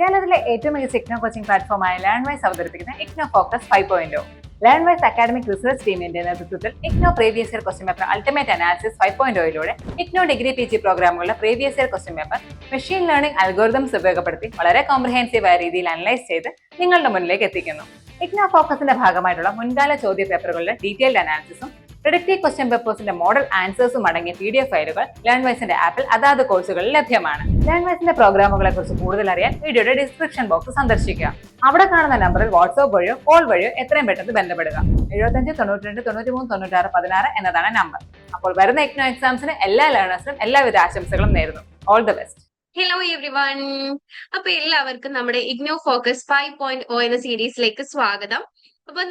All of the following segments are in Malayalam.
കേരളത്തിലെ ഏറ്റവും മികച്ച ഇഗ്നോ കോച്ചിംഗ് പ്ലാറ്റ്ഫോമായ ലേൺവൈസ് അവതരിപ്പിക്കുന്ന IGNOU focus 5.0. Learnwise academic research ടീമിന്റെ നേതൃത്വത്തിൽ IGNOU previous year question paper ultimate analysis 5.0യിലൂടെ ഇഗ്നോ ഡിഗ്രി PG പ്രോഗ്രാമുകളുടെ previous year question paper machine learning algorithms ഉപയോഗപ്പെടുത്തി വളരെ കോംപ്രിഹെൻസീവായ രീതിയിൽ അനലൈസ് ചെയ്ത് നിങ്ങളുടെ മുന്നിലേക്ക് എത്തിക്കുന്നു. ഇഗ്നോ ഫോക്കസിന്റെ ഭാഗമായിട്ടുള്ള മുൻകാല ചോദ്യ പേപ്പറുകളുടെ ഡീറ്റെയിൽഡ് അനാലിസിസും പ്രിഡിക്റ്റീവ് ക്വസ്റ്റ്യൻ പേപ്പേഴ്സിന്റെ മോഡൽ ആൻസേഴ്സും അടങ്ങിയ PDF ഫയലുകൾ ലേൺവൈസിന്റെ ആപ്പിൽ അതാത് കോഴ്സുകളിൽ ലഭ്യമാണ്. ലേൺവൈസിന്റെ പ്രോഗ്രാമുകളെ കുറിച്ച് കൂടുതൽ അറിയാൻ വീഡിയോയുടെ ഡിസ്ക്രിപ്ഷൻ ബോക്സ് സന്ദർശിക്കുക. അവിടെ കാണുന്ന നമ്പറിൽ വാട്സ്ആപ്പ് വഴിയോ കോൾ വഴിയോ എത്രയും പെട്ടെന്ന് ബന്ധപ്പെടുക. 75 92 93 96 16 എന്നതാണ് നമ്പർ. അപ്പോൾ വരുന്ന ഇഗ്നോ എക്സാംസിന് എല്ലാ ലേണേഴ്സിനും എല്ലാവിധ ആശംസകളും നേരുന്നു. All the best. Hello everyone. അപ്പൊ എല്ലാവർക്കും നമ്മുടെ ഇഗ്നോ ഫോക്കസ് 5.0 എന്ന സീരീസിലേക്ക് സ്വാഗതം. അപ്പൊ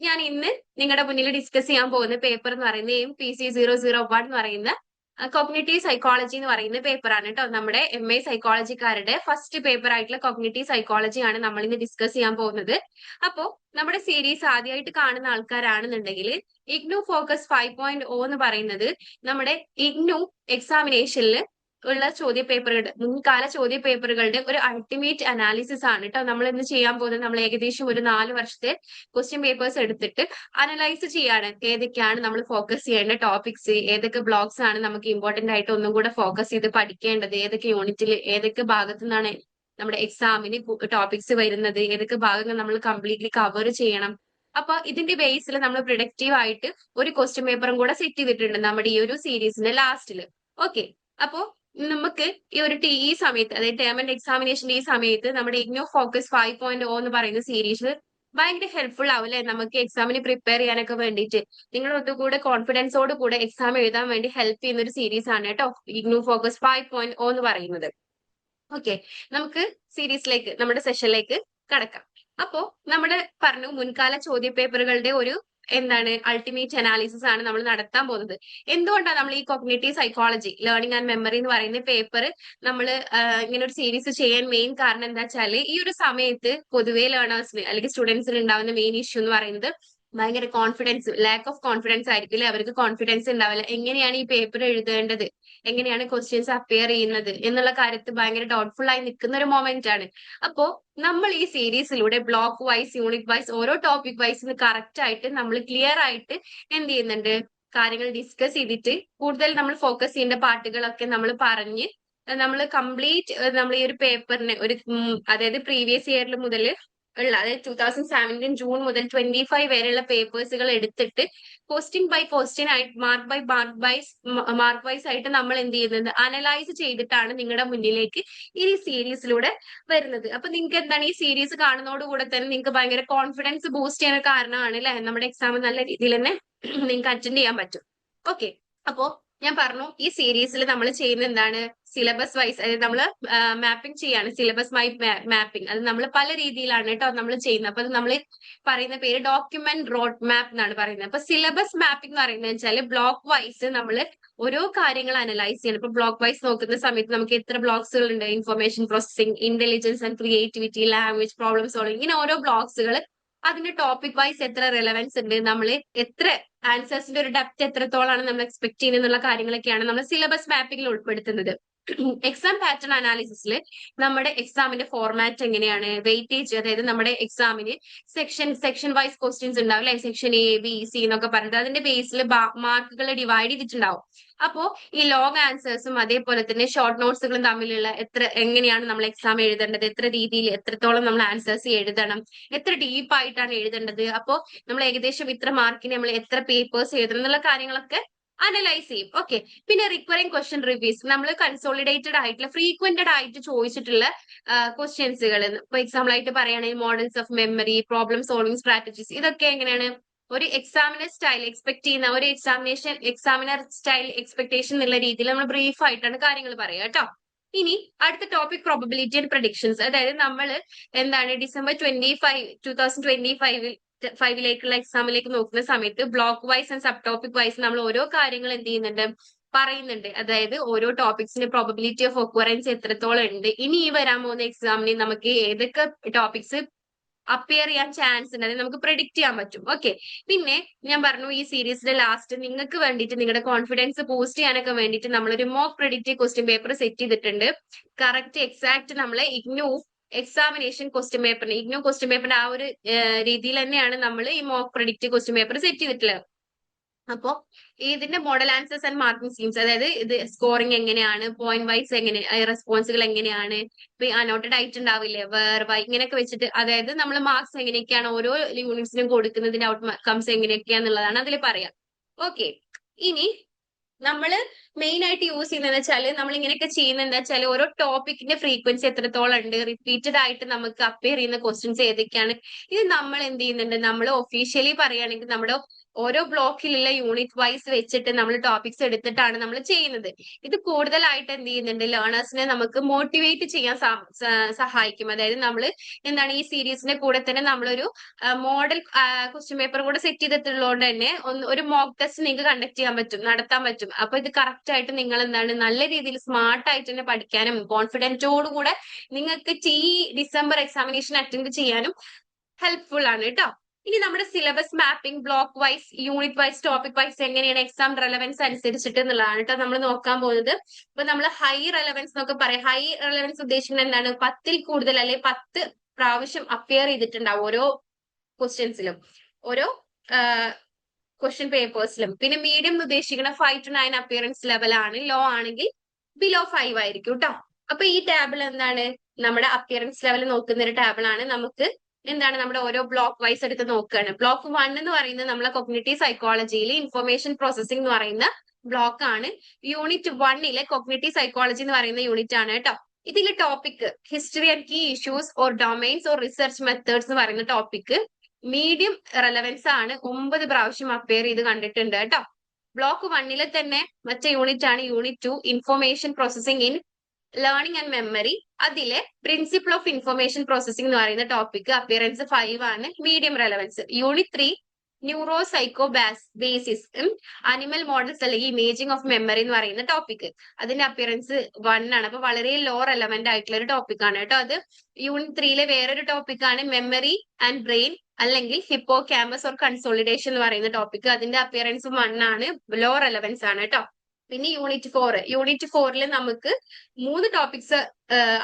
ഞാൻ ഇന്ന് നിങ്ങളുടെ മുന്നിൽ ഡിസ്കസ് ചെയ്യാൻ പോകുന്ന പേപ്പർ എന്ന് പറയുന്നത് MPC001 എന്ന് പറയുന്ന കോഗ്നിറ്റീവ് സൈക്കോളജി എന്ന് പറയുന്ന പേപ്പറാണ് കേട്ടോ. നമ്മുടെ MA സൈക്കോളജിക്കാരുടെ ഫസ്റ്റ് പേപ്പർ ആയിട്ടുള്ള കോഗ്നിറ്റീവ് സൈക്കോളജി ആണ് നമ്മൾ ഇന്ന് ഡിസ്കസ് ചെയ്യാൻ പോകുന്നത്. അപ്പോ നമ്മുടെ സീരീസ് ആദ്യമായിട്ട് കാണുന്ന ആൾക്കാരാണെന്നുണ്ടെങ്കിൽ ഇഗ്നോ ഫോക്കസ് 5.0 എന്ന് പറയുന്നത് നമ്മുടെ ഇഗ്നോ എക്സാമിനേഷനിൽ ഉള്ള ചോദ്യ പേപ്പറുകളുടെ മുൻകാല ചോദ്യ പേപ്പറുകളുടെ ഒരു അൾട്ടിമേറ്റ് അനാലിസിസ് ആണ് കേട്ടോ നമ്മൾ ഇന്ന് ചെയ്യാൻ പോകുന്നത്. നമ്മൾ ഏകദേശം ഒരു 4 വർഷത്തെ ക്വസ്റ്റ്യൻ പേപ്പേഴ്സ് എടുത്തിട്ട് അനലൈസ് ചെയ്യാണ് ഏതൊക്കെയാണ് നമ്മൾ ഫോക്കസ് ചെയ്യേണ്ട ടോപ്പിക്സ്, ഏതൊക്കെ ബ്ലോക്സ് ആണ് നമുക്ക് ഇമ്പോർട്ടന്റ് ആയിട്ട് ഒന്നും കൂടെ ഫോക്കസ് ചെയ്ത് പഠിക്കേണ്ടത്, ഏതൊക്കെ യൂണിറ്റിൽ ഏതൊക്കെ ഭാഗത്തു നിന്നാണ് നമ്മുടെ എക്സാമിന് ടോപ്പിക്സ് വരുന്നത്, ഏതൊക്കെ ഭാഗങ്ങൾ നമ്മൾ കംപ്ലീറ്റ്ലി കവർ ചെയ്യണം. അപ്പൊ ഇതിന്റെ ബേസിൽ നമ്മൾ പ്രൊഡക്റ്റീവ് ആയിട്ട് ഒരു ക്വസ്റ്റ്യൻ പേപ്പറും കൂടെ സെറ്റ് ചെയ്തിട്ടുണ്ട് നമ്മുടെ ഈ ഒരു സീരീസിന്റെ ലാസ്റ്റിൽ. ഓക്കെ, അപ്പോ നമുക്ക് ഈ സമയത്ത്, അതായത് ടേം ആൻഡ് എക്സാമിനേഷന്റെ ഈ സമയത്ത് നമ്മുടെ ഇഗ്നോ ഫോക്കസ് 5.0 എന്ന് പറയുന്ന സീരീസ് ഭയങ്കര ഹെൽപ്ഫുൾ ആവും അല്ലെ? നമുക്ക് എക്സാമിന് പ്രിപ്പയർ ചെയ്യാനൊക്കെ വേണ്ടിയിട്ട് നിങ്ങൾ ഒന്നുകൂടെ കോൺഫിഡൻസോട് കൂടെ എക്സാം എഴുതാൻ വേണ്ടി ഹെൽപ്പ് ചെയ്യുന്ന ഒരു സീരീസ് ആണ് കേട്ടോ ഇഗ്നോ ഫോക്കസ് 5.0 എന്ന് പറയുന്നത്. ഓക്കെ, നമുക്ക് സീരീസിലേക്ക്, നമ്മുടെ സെഷനിലേക്ക് കടക്കാം. അപ്പോ നമ്മുടെ പറഞ്ഞു മുൻകാല ചോദ്യ പേപ്പറുകളുടെ ഒരു അൾട്ടിമേറ്റ് അനാലിസിസ് ആണ് നമ്മൾ നടത്താൻ പോകുന്നത്. എന്തുകൊണ്ടാണ് നമ്മൾ ഈ cognitive psychology learning and memory എന്ന് പറയുന്ന പേപ്പർ നമ്മൾ ഇങ്ങനെ ഒരു സീരീസ് ചെയ്യാൻ മെയിൻ കാരണം എന്താ വെച്ചാല്, ഈ ഒരു സമയത്ത് പൊതുവെ ലേണേഴ്സിന് അല്ലെങ്കിൽ സ്റ്റുഡൻസിന് ഉണ്ടാവുന്ന മെയിൻ ഇഷ്യൂ എന്ന് പറയുന്നത് ഭയങ്കര കോൺഫിഡൻസ്, ലാക്ക് ഓഫ് കോൺഫിഡൻസ് ആയിരിക്കില്ല. അവർക്ക് കോൺഫിഡൻസ് ഉണ്ടാവില്ല. എങ്ങനെയാണ് ഈ പേപ്പർ എഴുതേണ്ടത്, എങ്ങനെയാണ് ക്വസ്റ്റ്യൻസ് അപ്പിയർ ചെയ്യുന്നത് എന്നുള്ള കാര്യത്തിൽ ഭയങ്കര ഡൗട്ട്ഫുൾ ആയി നിൽക്കുന്ന ഒരു മൊമെന്റ് ആണ്. അപ്പോ നമ്മൾ ഈ സീരീസിലൂടെ ബ്ലോക്ക് വൈസ്, യൂണിറ്റ് വൈസ്, ഓരോ ടോപ്പിക് വൈസ് കറക്റ്റ് ആയിട്ട് നമ്മൾ ക്ലിയർ ആയിട്ട് എന്ത് ചെയ്യുന്നുണ്ട്, കാര്യങ്ങൾ ഡിസ്കസ് ചെയ്തിട്ട് കൂടുതൽ നമ്മൾ ഫോക്കസ് ചെയ്യേണ്ട പാർട്ടുകളൊക്കെ നമ്മൾ പറഞ്ഞ് നമ്മൾ കംപ്ലീറ്റ് നമ്മൾ ഈ ഒരു പേപ്പറിന് അതായത് പ്രീവിയസ് ഇയറിൽ മുതൽ അതായത് 2017 ജൂൺ മുതൽ 25 വരെയുള്ള പേപ്പേഴ്സുകൾ എടുത്തിട്ട് ക്വസ്റ്റ്യൻ ബൈ ക്വസ്റ്റ്യൻ ആയിട്ട് മാർക്ക് വൈസ് ആയിട്ട് നമ്മൾ എന്ത് ചെയ്യുന്നത്, അനലൈസ് ചെയ്തിട്ടാണ് നിങ്ങളുടെ മുന്നിലേക്ക് ഈ സീരീസിലൂടെ വരുന്നത്. അപ്പൊ നിങ്ങൾക്ക് എന്താണ്, ഈ സീരീസ് കാണുന്നതോടുകൂടെ തന്നെ നിങ്ങൾക്ക് ഭയങ്കര കോൺഫിഡൻസ് ബൂസ്റ്റ് ചെയ്യാൻ കാരണമാണ് അല്ലെ? നമ്മുടെ എക്സാം നല്ല രീതിയിൽ തന്നെ നിങ്ങൾക്ക് അറ്റൻഡ് ചെയ്യാൻ പറ്റും. ഓക്കെ, അപ്പോ ഞാൻ പറഞ്ഞു ഈ സീരീസിൽ നമ്മൾ ചെയ്യുന്ന എന്താണ്, സിലബസ് വൈസ്, അതായത് നമ്മൾ മാപ്പിംഗ് ചെയ്യാണ്. സിലബസ് വൈ മാപ്പിംഗ് അത് നമ്മൾ പല രീതിയിലാണ് കേട്ടോ നമ്മൾ ചെയ്യുന്നത്. അപ്പൊ നമ്മൾ പറയുന്ന പേര് ഡോക്യുമെന്റ് റോഡ് മാപ്പ് എന്നാണ് പറയുന്നത്. അപ്പൊ സിലബസ് മാപ്പിംഗ് എന്ന് പറയുന്നത് വെച്ചാൽ ബ്ലോക്ക് വൈസ് നമ്മൾ ഓരോ കാര്യങ്ങൾ അനലൈസ് ചെയ്യണം. ഇപ്പൊ ബ്ലോക്ക് വൈസ് നോക്കുന്ന സമയത്ത് നമുക്ക് എത്ര ബ്ലോക്സുകൾ ഉണ്ട്, information processing, intelligence and creativity, language, problem solving, ഇങ്ങനെ ഓരോ ബ്ലോക്സുകൾ അതിന്റെ ടോപ്പിക് വൈസ് എത്ര റെലവൻസ് ഉണ്ട്, നമ്മൾ എത്ര ആൻസേഴ്സിന്റെ ഒരു ഡെപ്ത് എത്രത്തോളാണ് നമ്മൾ എക്സ്പെക്ട് ചെയ്യുന്നത് എന്നുള്ള കാര്യങ്ങളൊക്കെയാണ് നമ്മൾ സിലബസ് മാപ്പിംഗിൽ ഉൾപ്പെടുത്തുന്നത്. എക്സാം പാറ്റേൺ അനാലിസിസിൽ നമ്മുടെ എക്സാമിന്റെ ഫോർമാറ്റ് എങ്ങനെയാണ്, വെയിറ്റേജ്, അതായത് നമ്മുടെ എക്സാമിന് സെക്ഷൻ വൈസ് ക്വസ്റ്റ്യൻസ് ഉണ്ടാവും അല്ലെ, സെക്ഷൻ A, B, C എന്നൊക്കെ പറഞ്ഞിട്ട് അതിന്റെ ബേസിൽ മാർക്കുകൾ ഡിവൈഡ് ചെയ്തിട്ടുണ്ടാവും. അപ്പോ ഈ ലോങ് ആൻസേഴ്സും അതേപോലെ തന്നെ ഷോർട്ട് നോട്ട്സുകളും തമ്മിലുള്ള എങ്ങനെയാണ് നമ്മൾ എക്സാം എഴുതേണ്ടത്, എത്ര രീതിയിൽ എത്രത്തോളം നമ്മൾ ആൻസേഴ്സ് എഴുതണം, എത്ര ഡീപ്പായിട്ടാണ് എഴുതേണ്ടത്, അപ്പോ നമ്മൾ ഏകദേശം ഇത്ര മാർക്കിന് നമ്മൾ എത്ര പേപ്പേഴ്സ് എഴുതണം എന്നുള്ള കാര്യങ്ങളൊക്കെ അനലൈസ് ചെയ്യും. ഓക്കെ, പിന്നെ റിക്വറിംഗ് ക്വസ്റ്റ്യൻ റിവ്യൂസ്, നമ്മൾ കൺസോളിഡേറ്റഡ് ആയിട്ടുള്ള ഫ്രീക്വന്റഡ് ആയിട്ട് ചോദിച്ചിട്ടുള്ള ക്വസ്റ്റ്യൻസുകൾ, ഇപ്പൊ എക്സാമ്പിൾ ആയിട്ട് പറയുകയാണെങ്കിൽ models of memory, problem solving strategies, ഇതൊക്കെ എങ്ങനെയാണ് ഒരു എക്സാമിനർ സ്റ്റൈൽ എക്സ്പെക്ട് ചെയ്യുന്ന ഒരു എക്സാമിനർ സ്റ്റൈൽ എക്സ്പെക്ടേഷൻ എന്നുള്ള രീതിയിൽ നമ്മൾ ബ്രീഫ് ആയിട്ടാണ് കാര്യങ്ങൾ പറയുക കേട്ടോ. ഇനി അടുത്ത ടോപ്പിക് പ്രോബബിലിറ്റി ആൻഡ് പ്രഡിക്ഷൻസ്, അതായത് നമ്മൾ ഡിസംബർ 2025 എക്സാമിലേക്ക് നോക്കുന്ന സമയത്ത് block wise and sub topic wise നമ്മൾ ഓരോ കാര്യങ്ങൾ എന്ത് ചെയ്യുന്നുണ്ട്, പറയുന്നുണ്ട്. അതായത് ഓരോ ടോപ്പിക്സിന്റെ പ്രോബബിലിറ്റി ഓഫ് ഒക്വറൻസ് എത്രത്തോളം ഉണ്ട്, ഇനി ഈ വരാൻ പോകുന്ന എക്സാമിന് നമുക്ക് ഏതൊക്കെ ടോപ്പിക്സ് അപ്പിയർ ചെയ്യാൻ ചാൻസ് ഉണ്ട്, അതായത് നമുക്ക് പ്രെഡിക്റ്റ് ചെയ്യാൻ പറ്റും. ഓക്കെ, പിന്നെ ഞാൻ പറഞ്ഞു ഈ സീരീസിന്റെ ലാസ്റ്റ് നിങ്ങൾക്ക് വേണ്ടിയിട്ട് നിങ്ങളുടെ കോൺഫിഡൻസ് ബൂസ്റ്റ് ചെയ്യാനൊക്കെ വേണ്ടിയിട്ട് നമ്മളൊരു mock predictive question paper set ചെയ്തിട്ടുണ്ട്. കറക്റ്റ് എക്സാക്ട് നമ്മളെ ഇഗ്നോ എക്സാമിനേഷൻ ക്വസ്റ്റ്യൻ പേപ്പറിന് ഇഗ്നോ ക്വസ്റ്റ്യൻ പേപ്പറിന്റെ ആ ഒരു രീതിയിൽ തന്നെയാണ് നമ്മൾ ഈ mock predict question paper set ചെയ്തിട്ടുള്ളത്. അപ്പോ ഇതിന്റെ model answers and marking schemes, അതായത് ഇത് സ്കോറിംഗ് എങ്ങനെയാണ്, പോയിന്റ് വൈസ് എങ്ങനെ, റെസ്പോൺസുകൾ എങ്ങനെയാണ്, ഇപ്പൊ അനോട്ടഡ് ആയിട്ട് ഉണ്ടാവില്ലേ, വൈ ഇങ്ങനെയൊക്കെ വെച്ചിട്ട്, അതായത് നമ്മൾ മാർക്സ് എങ്ങനെയൊക്കെയാണ് ഓരോ യൂണിറ്റ്സിനും കൊടുക്കുന്നതിന്റെ ഔട്ട്കംസ് എങ്ങനെയൊക്കെയാന്നുള്ളതാണ് അതിൽ പറയാം. ഓക്കെ, ഇനി നമ്മള് മെയിൻ ആയിട്ട് യൂസ് ചെയ്യുന്നത് വെച്ചാല് നമ്മൾ ഇങ്ങനെയൊക്കെ ചെയ്യുന്നത് എന്താ വെച്ചാൽ ഓരോ ടോപ്പിക്കിന്റെ ഫ്രീക്വൻസി എത്രത്തോളം ഉണ്ട്, റിപ്പീറ്റഡ് ആയിട്ട് നമുക്ക് അപ്പിയർ ചെയ്യുന്ന ക്വസ്റ്റ്യൻസ് ഏതൊക്കെയാണ്, ഇത് നമ്മൾ എന്ത് ചെയ്യുന്നുണ്ട്, നമ്മൾ ഒഫീഷ്യലി പറയുകയാണെങ്കിൽ നമ്മുടെ ഓരോ ബ്ലോക്കിലുള്ള യൂണിറ്റ് വൈസ് വെച്ചിട്ട് നമ്മൾ ടോപ്പിക്സ് എടുത്തിട്ടാണ് നമ്മൾ ചെയ്യുന്നത്. ഇത് കൂടുതലായിട്ട് എന്ത് ചെയ്യുന്നുണ്ട്, ലേണേഴ്സിനെ നമുക്ക് മോട്ടിവേറ്റ് ചെയ്യാൻ സഹായിക്കും. അതായത് നമ്മൾ എന്താണ് ഈ സീരീസിന്റെ കൂടെ തന്നെ നമ്മളൊരു മോഡൽ ക്വസ്റ്റ്യൻ പേപ്പർ കൂടെ സെറ്റ് ചെയ്തിട്ടുള്ളതുകൊണ്ട് തന്നെ ഒരു മോക്ക് ടെസ്റ്റ് നിങ്ങൾക്ക് കണ്ടക്ട് ചെയ്യാൻ പറ്റും, നടത്താൻ പറ്റും. അപ്പൊ ഇത് കറക്റ്റ് ആയിട്ട് നിങ്ങൾ എന്താണ് നല്ല രീതിയിൽ സ്മാർട്ട് ആയിട്ട് തന്നെ പഠിക്കാനും കോൺഫിഡൻറ്റോടു കൂടെ നിങ്ങൾക്ക് ഈ ഡിസംബർ എക്സാമിനേഷൻ അറ്റൻഡ് ചെയ്യാനും ഹെൽപ്ഫുൾ ആണ് കേട്ടോ. ഇനി നമ്മുടെ syllabus mapping block wise, unit wise, topic wise എങ്ങനെയാണ് എക്സാം റെലവൻസ് അനുസരിച്ചിട്ട് എന്നുള്ളതാണ് കേട്ടോ നമ്മൾ നോക്കാൻ പോകുന്നത്. ഇപ്പൊ നമ്മൾ ഹൈ റെലവൻസ് എന്നൊക്കെ പറയാം. ഹൈ റെലവൻസ് ഉദ്ദേശിക്കുന്നത് എന്താണ്, 10ൽ കൂടുതൽ അല്ലെങ്കിൽ 10 പ്രാവശ്യം അപ്പിയർ ചെയ്തിട്ടുണ്ടാവും ഓരോ ക്വസ്റ്റ്യൻസിലും, ഓരോ ക്വസ്റ്റ്യൻ പേപ്പേഴ്സിലും. പിന്നെ മീഡിയം എന്ന് ഉദ്ദേശിക്കുന്ന 5 to 9 അപ്പിയറൻസ് ലെവൽ ആണ്. ലോ ആണെങ്കിൽ ബിലോ 5 ആയിരിക്കും കേട്ടോ. അപ്പൊ ഈ ടാബിൾ എന്താണ്, നമ്മുടെ അപ്പിയറൻസ് ലെവൽ നോക്കുന്ന ഒരു ടാബിൾ ആണ്. നമുക്ക് എന്താണ് നമ്മുടെ ഓരോ ബ്ലോക്ക് വൈസ് എടുത്ത് നോക്കുകയാണ്. ബ്ലോക്ക് 1 എന്ന് പറയുന്നത് നമ്മളെ കോഗ്നിറ്റീവ് സൈക്കോളജിയിൽ ഇൻഫർമേഷൻ പ്രോസസ്സിംഗ് എന്ന് പറയുന്ന ബ്ലോക്ക് ആണ്. യൂണിറ്റ് 1ലെ കോഗ്നിറ്റീവ് സൈക്കോളജി എന്ന് പറയുന്ന യൂണിറ്റ് ആണ് കേട്ടോ. ഇതിലെ topic history and key issues or domains or research methods എന്ന് പറയുന്ന ടോപ്പിക് മീഡിയം റെലവൻസ് ആണ്. 9 പ്രാവശ്യം അപ്പിയർ ചെയ്ത് കണ്ടിട്ടുണ്ട് കേട്ടോ. ബ്ലോക്ക് 1ലെ തന്നെ മറ്റേ യൂണിറ്റ് ആണ് unit 2 information processing in learning and memory. അതിലെ പ്രിൻസിപ്പിൾ ഓഫ് ഇൻഫർമേഷൻ പ്രോസസ്സിംഗ് എന്ന് പറയുന്ന ടോപ്പിക് അപ്പിയറൻസ് 5 ആണ്, medium relevance. Unit 3 neuro psycho basis animal models അല്ലെങ്കിൽ ഇമേജിംഗ് ഓഫ് മെമ്മറി എന്ന് പറയുന്ന ടോപ്പിക്, അതിന്റെ അപ്പിയറൻസ് 1 ആണ്. അപ്പൊ വളരെ ലോ റെലവന്റ് ആയിട്ടുള്ള ഒരു ടോപ്പിക് ആണ് കേട്ടോ. അത് യൂണിറ്റ് 3ലെ വേറൊരു ടോപ്പിക് ആണ് മെമ്മറി ആൻഡ് ബ്രെയിൻ അല്ലെങ്കിൽ ഹിപ്പോ ക്യാമ്പസ് ഓർ കൺസോളിഡേഷൻ എന്ന് പറയുന്ന ടോപ്പിക്, അതിന്റെ അപ്പിയറൻസ് 1 ആണ്, ലോ റെലവൻസ് ആണ് കേട്ടോ. പിന്നെ യൂണിറ്റ് 4ൽ നമുക്ക് 3 ടോപ്പിക്സ്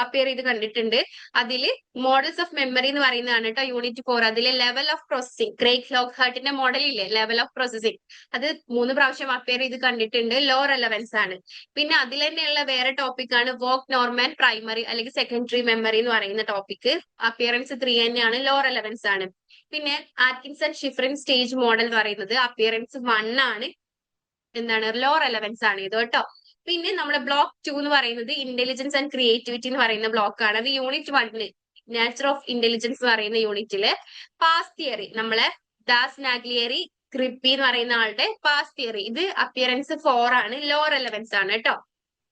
അപ്പിയർ ചെയ്ത് കണ്ടിട്ടുണ്ട്. അതിൽ മോഡൽസ് ഓഫ് മെമ്മറി എന്ന് പറയുന്നതാണ് കേട്ടോ യൂണിറ്റ് 4. അതിലെ ലെവൽ ഓഫ് പ്രോസസിംഗ്, ക്രേഗ് ലോക്ക്ഹാർട്ടിന്റെ മോഡൽ ഇല്ലേ, ലെവൽ ഓഫ് പ്രോസസിംഗ്, അത് 3 പ്രാവശ്യം അപ്പിയർ ചെയ്ത് കണ്ടിട്ടുണ്ട്, ലോ റെലവൻസ് ആണ്. പിന്നെ അതിൽ തന്നെയുള്ള വേറെ ടോപ്പിക് ആണ് വോക്ക് നോർമൽ പ്രൈമറി അല്ലെങ്കിൽ സെക്കൻഡറി മെമ്മറി എന്ന് പറയുന്ന ടോപ്പിക്, അപ്പിയറൻസ് 3 തന്നെയാണ്, ലോ റെലവൻസ് ആണ്. പിന്നെ ആറ്റ്കിൻസൺ ഷിഫ്രിൻ സ്റ്റേജ് മോഡൽ എന്ന് പറയുന്നത് അപ്പിയറൻസ് 1 ആണ്, എന്താണ് ലോ റെലവൻസ് ആണ് ഇത് കേട്ടോ. പിന്നെ നമ്മുടെ ബ്ലോക്ക് 2 എന്ന് പറയുന്നത് ഇന്റലിജൻസ് ആൻഡ് ക്രിയേറ്റിവിറ്റി എന്ന് പറയുന്ന ബ്ലോക്ക് ആണ്. അത് യൂണിറ്റ് 1 നേച്ചർ ഓഫ് ഇന്റലിജൻസ് എന്ന് പറയുന്ന യൂണിറ്റില് പാസ് തിയറി, നമ്മളെ ദാസ് നാഗ്ലിയറി ക്രിപ്പി എന്ന് പറയുന്ന ആളുടെ പാസ് തിയറി, ഇത് അപ്പിയറൻസ് 4 ആണ്, ലോ റെലവൻസ് ആണ് കേട്ടോ.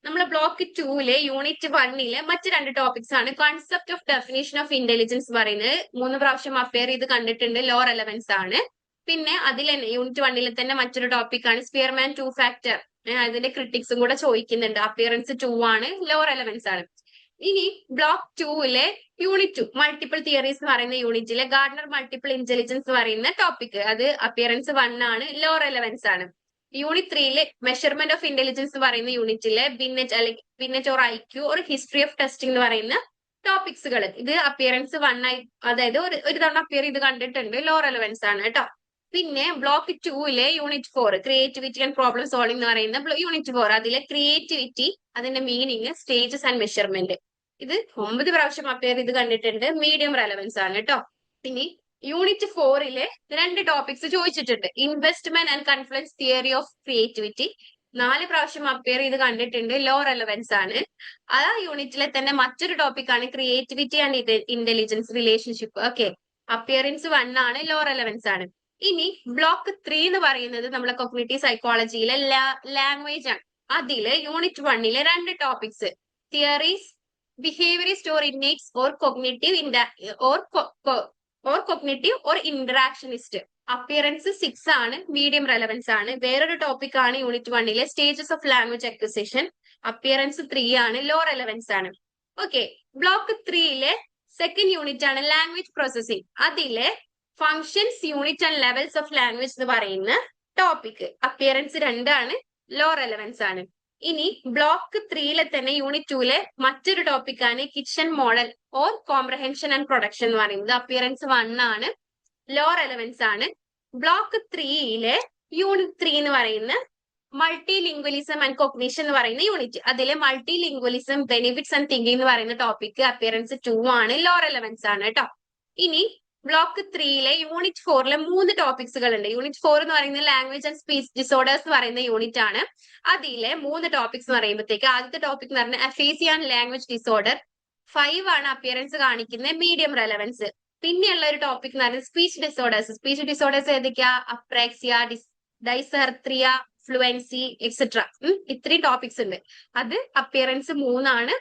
നമ്മളെ ബ്ലോക്ക് 2ലെ യൂണിറ്റ് 1ലെ മറ്റ് 2 ടോപ്പിക്സ് ആണ്. Concept of definition of intelligence പറയുന്നത് 3 പ്രാവശ്യം അപ്പിയർ ചെയ്ത് കണ്ടിട്ടുണ്ട്, ലോ റെലവൻസ് ആണ്. പിന്നെ അതിൽ തന്നെ യൂണിറ്റ് 1ൽ തന്നെ മറ്റൊരു ടോപ്പിക് ആണ് സ്പിയർമാൻ 2 ഫാക്ടർ, അതിന്റെ ക്രിട്ടിക്സും കൂടെ ചോദിക്കുന്നുണ്ട്, അപ്പിയറൻസ് 2 ആണ്, ലോ റെലവൻസ് ആണ്. ഇനി ബ്ലോക്ക് 2ലെ യൂണിറ്റ് 2 മൾട്ടിപ്പിൾ തിയറീസ് എന്ന് പറയുന്ന യൂണിറ്റിലെ ഗാർഡനർ മൾട്ടിപ്പിൾ ഇന്റലിജൻസ് എന്ന് പറയുന്ന ടോപ്പിക്, അത് അപ്പിയറൻസ് 1 ആണ്, ലോ റെലവൻസ് ആണ്. യൂണിറ്റ് 3ലെ മെഷർമെന്റ് ഓഫ് ഇന്റലിജൻസ് എന്ന് പറയുന്ന യൂണിറ്റിലെ ബിന്നെറ്റ് അല്ലെങ്കിൽ ബിന്നെറ്റ് ഓർ ഐക്യു ഒരു ഹിസ്റ്ററി ഓഫ് ടെസ്റ്റിംഗ് എന്ന് പറയുന്ന ടോപ്പിക്സുകൾ, ഇത് അപ്പിയറൻസ് 1 ആയി, അതായത് ഒരു തവണ അപ്പിയർ ചെയ്ത് കണ്ടിട്ടുണ്ട്, ലോ റെലവൻസ് ആണ് കേട്ടോ. പിന്നെ ബ്ലോക്ക് 2ലെ unit 4 creativity and problem solving എന്ന് പറയുന്ന യൂണിറ്റ് 4, അതിലെ ക്രിയേറ്റിവിറ്റി, അതിന്റെ മീനിങ്, സ്റ്റേജസ് ആൻഡ് മെഷർമെന്റ്, ഇത് 9 പ്രാവശ്യം അപ്പിയർ ചെയ്ത് കണ്ടിട്ടുണ്ട്, മീഡിയം റെലവൻസ് ആണ് കേട്ടോ. ഇനി യൂണിറ്റ് 4ലെ 2 ടോപ്പിക്സ് ചോദിച്ചിട്ടുണ്ട്. Investment and confluence theory of creativity 4 പ്രാവശ്യം അപ്പിയർ ചെയ്ത് കണ്ടിട്ടുണ്ട്, ലോ റെലവൻസ് ആണ്. ആ യൂണിറ്റിലെ തന്നെ മറ്റൊരു ടോപ്പിക് ആണ് creativity and intelligence relationship. Okay, appearance 1 ആണ്, ലോ റെലവൻസ് ആണ്. ഇനി ബ്ലോക്ക് 3 എന്ന് പറയുന്നത് നമ്മളെ കോഗ്നിറ്റീവ് സൈക്കോളജിയിലെ ലാംഗ്വേജ് ആണ്. അതില് യൂണിറ്റ് 1ലെ 2 topics theories behaviourist or innates or cognitive or interactionist, appearance 6 ആണ്, മീഡിയം റെലവൻസ് ആണ്. വേറൊരു ടോപ്പിക് ആണ് യൂണിറ്റ് 1ലെ stages of language acquisition, appearance 3 ആണ്, ലോ റെലവൻസ് ആണ്. ഓക്കെ, ബ്ലോക്ക് 3ലെ സെക്കൻഡ് യൂണിറ്റ് ആണ് ലാംഗ്വേജ് പ്രോസസിംഗ്. അതിലെ functions unit and levels of language എന്ന് പറയുന്ന ടോപ്പിക്, അപ്പിയറൻസ് 2 ആണ്, ലോ റെലവൻസ് ആണ്. ഇനി ബ്ലോക്ക് 3 തന്നെ യൂണിറ്റ് 2 മറ്റൊരു ടോപ്പിക്കാണ് kitchen model or comprehension and production എന്ന് പറയുന്നത്. അപ്പിയറൻസ് 1 ആണ്, ലോ റെലവൻസ് ആണ്. ബ്ലോക്ക് 3 യൂണിറ്റ് 3 എന്ന് പറയുന്ന മൾട്ടി ലിംഗ്വലിസം ആൻഡ് കൊഗ്നിഷൻ എന്ന് പറയുന്ന യൂണിറ്റ്. അതിലെ multi lingualism benefits and thinking എന്ന് പറയുന്ന ടോപ്പിക് അപ്പിയറൻസ് 2 ആണ്, ലോ റെലവൻസ് ആണ് കേട്ടോ. ഇനി ബ്ലോക്ക് 3 യൂണിറ്റ് 4 3 ടോപ്പിക്സുകൾ ഉണ്ട്. യൂണിറ്റ് 4 എന്ന് പറയുന്നത് ലാംഗ്വേജ് ആൻഡ് സ്പീച്ച് ഡിസോർഡേഴ്സ് എന്ന് പറയുന്ന യൂണിറ്റ് ആണ്. അതിലെ 3 ടോപ്പിക്സ് എന്ന് പറയുമ്പോഴത്തേക്ക് ആദ്യത്തെ ടോപ്പിക് എന്ന് പറഞ്ഞാൽ അഫേസിയ ആൻഡ് ലാംഗ്വേജ് ഡിസോർഡർ. 5 ആണ് അപ്പിയറൻസ് കാണിക്കുന്ന മീഡിയം റെലവൻസ്. പിന്നെയുള്ള ഒരു ടോപ്പിക് എന്ന് പറയുന്നത് സ്പീച്ച് ഡിസോർഡേഴ്സ്. സ്പീച്ച് ഡിസോർഡേഴ്സ് ഏതൊക്കെയാ? Apraxia, dysarthria, fluency etcetera. ഇത്രയും ടോപ്പിക്സ് ഉണ്ട്. അത് അപ്പിയറൻസ് 3 ആണ്,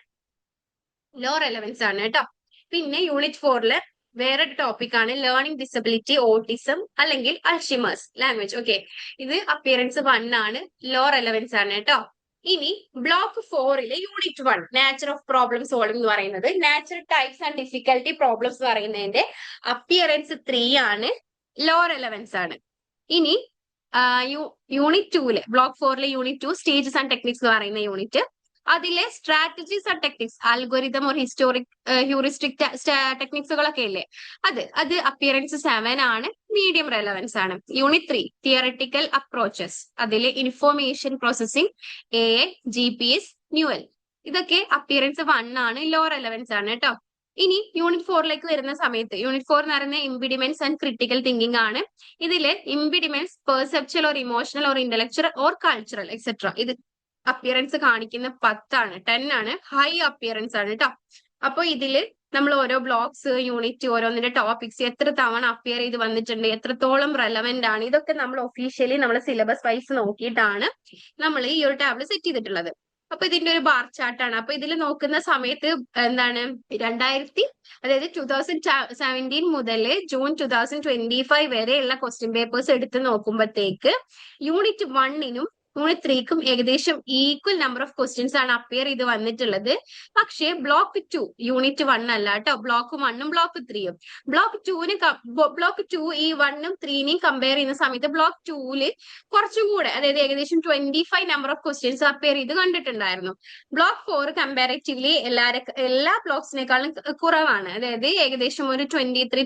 ലോ റെലവൻസ് ആണ് കേട്ടോ. പിന്നെ യൂണിറ്റ് 4 വേറൊരു ടോപ്പിക് ആണ് ലേണിംഗ് ഡിസബിലിറ്റി, ഓട്ടിസം അല്ലെങ്കിൽ അൾഷിമേഴ്സ് ലാംഗ്വേജ്. ഓക്കെ, ഇത് അപ്പിയറൻസ് 1 ആണ്, ലോ റെലവൻസ് ആണ് കേട്ടോ. ഇനി block 4 unit 1 nature of problem solving എന്ന് പറയുന്നത്, nature types and difficulty problems എന്ന് പറയുന്നതിന്റെ അപ്പിയറൻസ് 3 ആണ്, ലോ റെലവൻസ് ആണ്. ഇനി unit 2 block 4 unit 2 stages and techniques എന്ന് പറയുന്ന യൂണിറ്റ്. അതിലെ സ്ട്രാറ്റജീസ് ആൻഡ് ടെക്നിക്സ്, ആൽഗോരിതം ഒരു ഹ്യൂറിസ്റ്റിക് ടെക്നിക്സുകളൊക്കെ ഇല്ലേ, അത് അപ്പിയറൻസ് 7 ആണ്, മീഡിയം റെലവൻസ് ആണ്. Unit 3 theoretical approaches. അതിൽ information processing, AI, GPS, Newell, ഇതൊക്കെ അപ്പിയറൻസ് 1 ആണ്, ലോ റെലവൻസ് ആണ് കേട്ടോ. ഇനി യൂണിറ്റ് 4 വരുന്ന സമയത്ത് യൂണിറ്റ് 4 എന്ന് പറയുന്ന ഇംപിഡിമെന്റ്സ് ആൻഡ് ക്രിട്ടിക്കൽ തിങ്കിങ് ആണ്. ഇതില് impediments perceptual or emotional or intellectual or cultural etcetera. ഇത് അപ്പിയറൻസ് കാണിക്കുന്ന 10 ആണ്, ഹൈ അപ്പിയറൻസ് ആണ് കേട്ടോ. അപ്പൊ ഇതില് നമ്മൾ ഓരോ ബ്ലോക്സ്, യൂണിറ്റ്, ഓരോന്നിന്റെ ടോപ്പിക്സ് എത്ര തവണ അപ്പിയർ ചെയ്ത് വന്നിട്ടുണ്ട്, എത്രത്തോളം റെലവെന്റ് ആണ്, ഇതൊക്കെ നമ്മൾ ഒഫീഷ്യലി നമ്മളെ സിലബസ് വൈസ് നോക്കിയിട്ടാണ് നമ്മൾ ഈ ഒരു ടാബിൾ സെറ്റ് ചെയ്തിട്ടുള്ളത്. അപ്പൊ ഇതിന്റെ ഒരു ബാർ ചാർട്ടാണ്. അപ്പൊ ഇതിൽ നോക്കുന്ന സമയത്ത് എന്താണ്, 2017 മുതൽ ജൂൺ 2025 വരെയുള്ള ക്വസ്റ്റ്യൻ പേപ്പേഴ്സ് എടുത്ത് നോക്കുമ്പോഴത്തേക്ക് യൂണിറ്റ് 1 യൂണിറ്റ് 3 ഏകദേശം ഈക്വൽ നമ്പർ ഓഫ് ക്വസ്റ്റ്യൻസ് ആണ് അപ്പിയർ ചെയ്ത് വന്നിട്ടുള്ളത്. പക്ഷേ ബ്ലോക്ക് 2 യൂണിറ്റ് 1 അല്ല കേട്ടോ, ബ്ലോക്ക് 1 ബ്ലോക്ക് 3 ബ്ലോക്ക് 2 ഈ 1 3 കമ്പയർ ചെയ്യുന്ന സമയത്ത് ബ്ലോക്ക് 2 കുറച്ചും കൂടെ, അതായത് ഏകദേശം 25 നമ്പർ ഓഫ് ക്വസ്റ്റ്യൻസ് അപ്പിയർ ചെയ്ത് കണ്ടിട്ടുണ്ടായിരുന്നു. ബ്ലോക്ക് 4 കമ്പാരിറ്റീവ്ലി എല്ലാ ബ്ലോക്സിനേക്കാളും കുറവാണ്, അതായത് ഏകദേശം ഒരു 23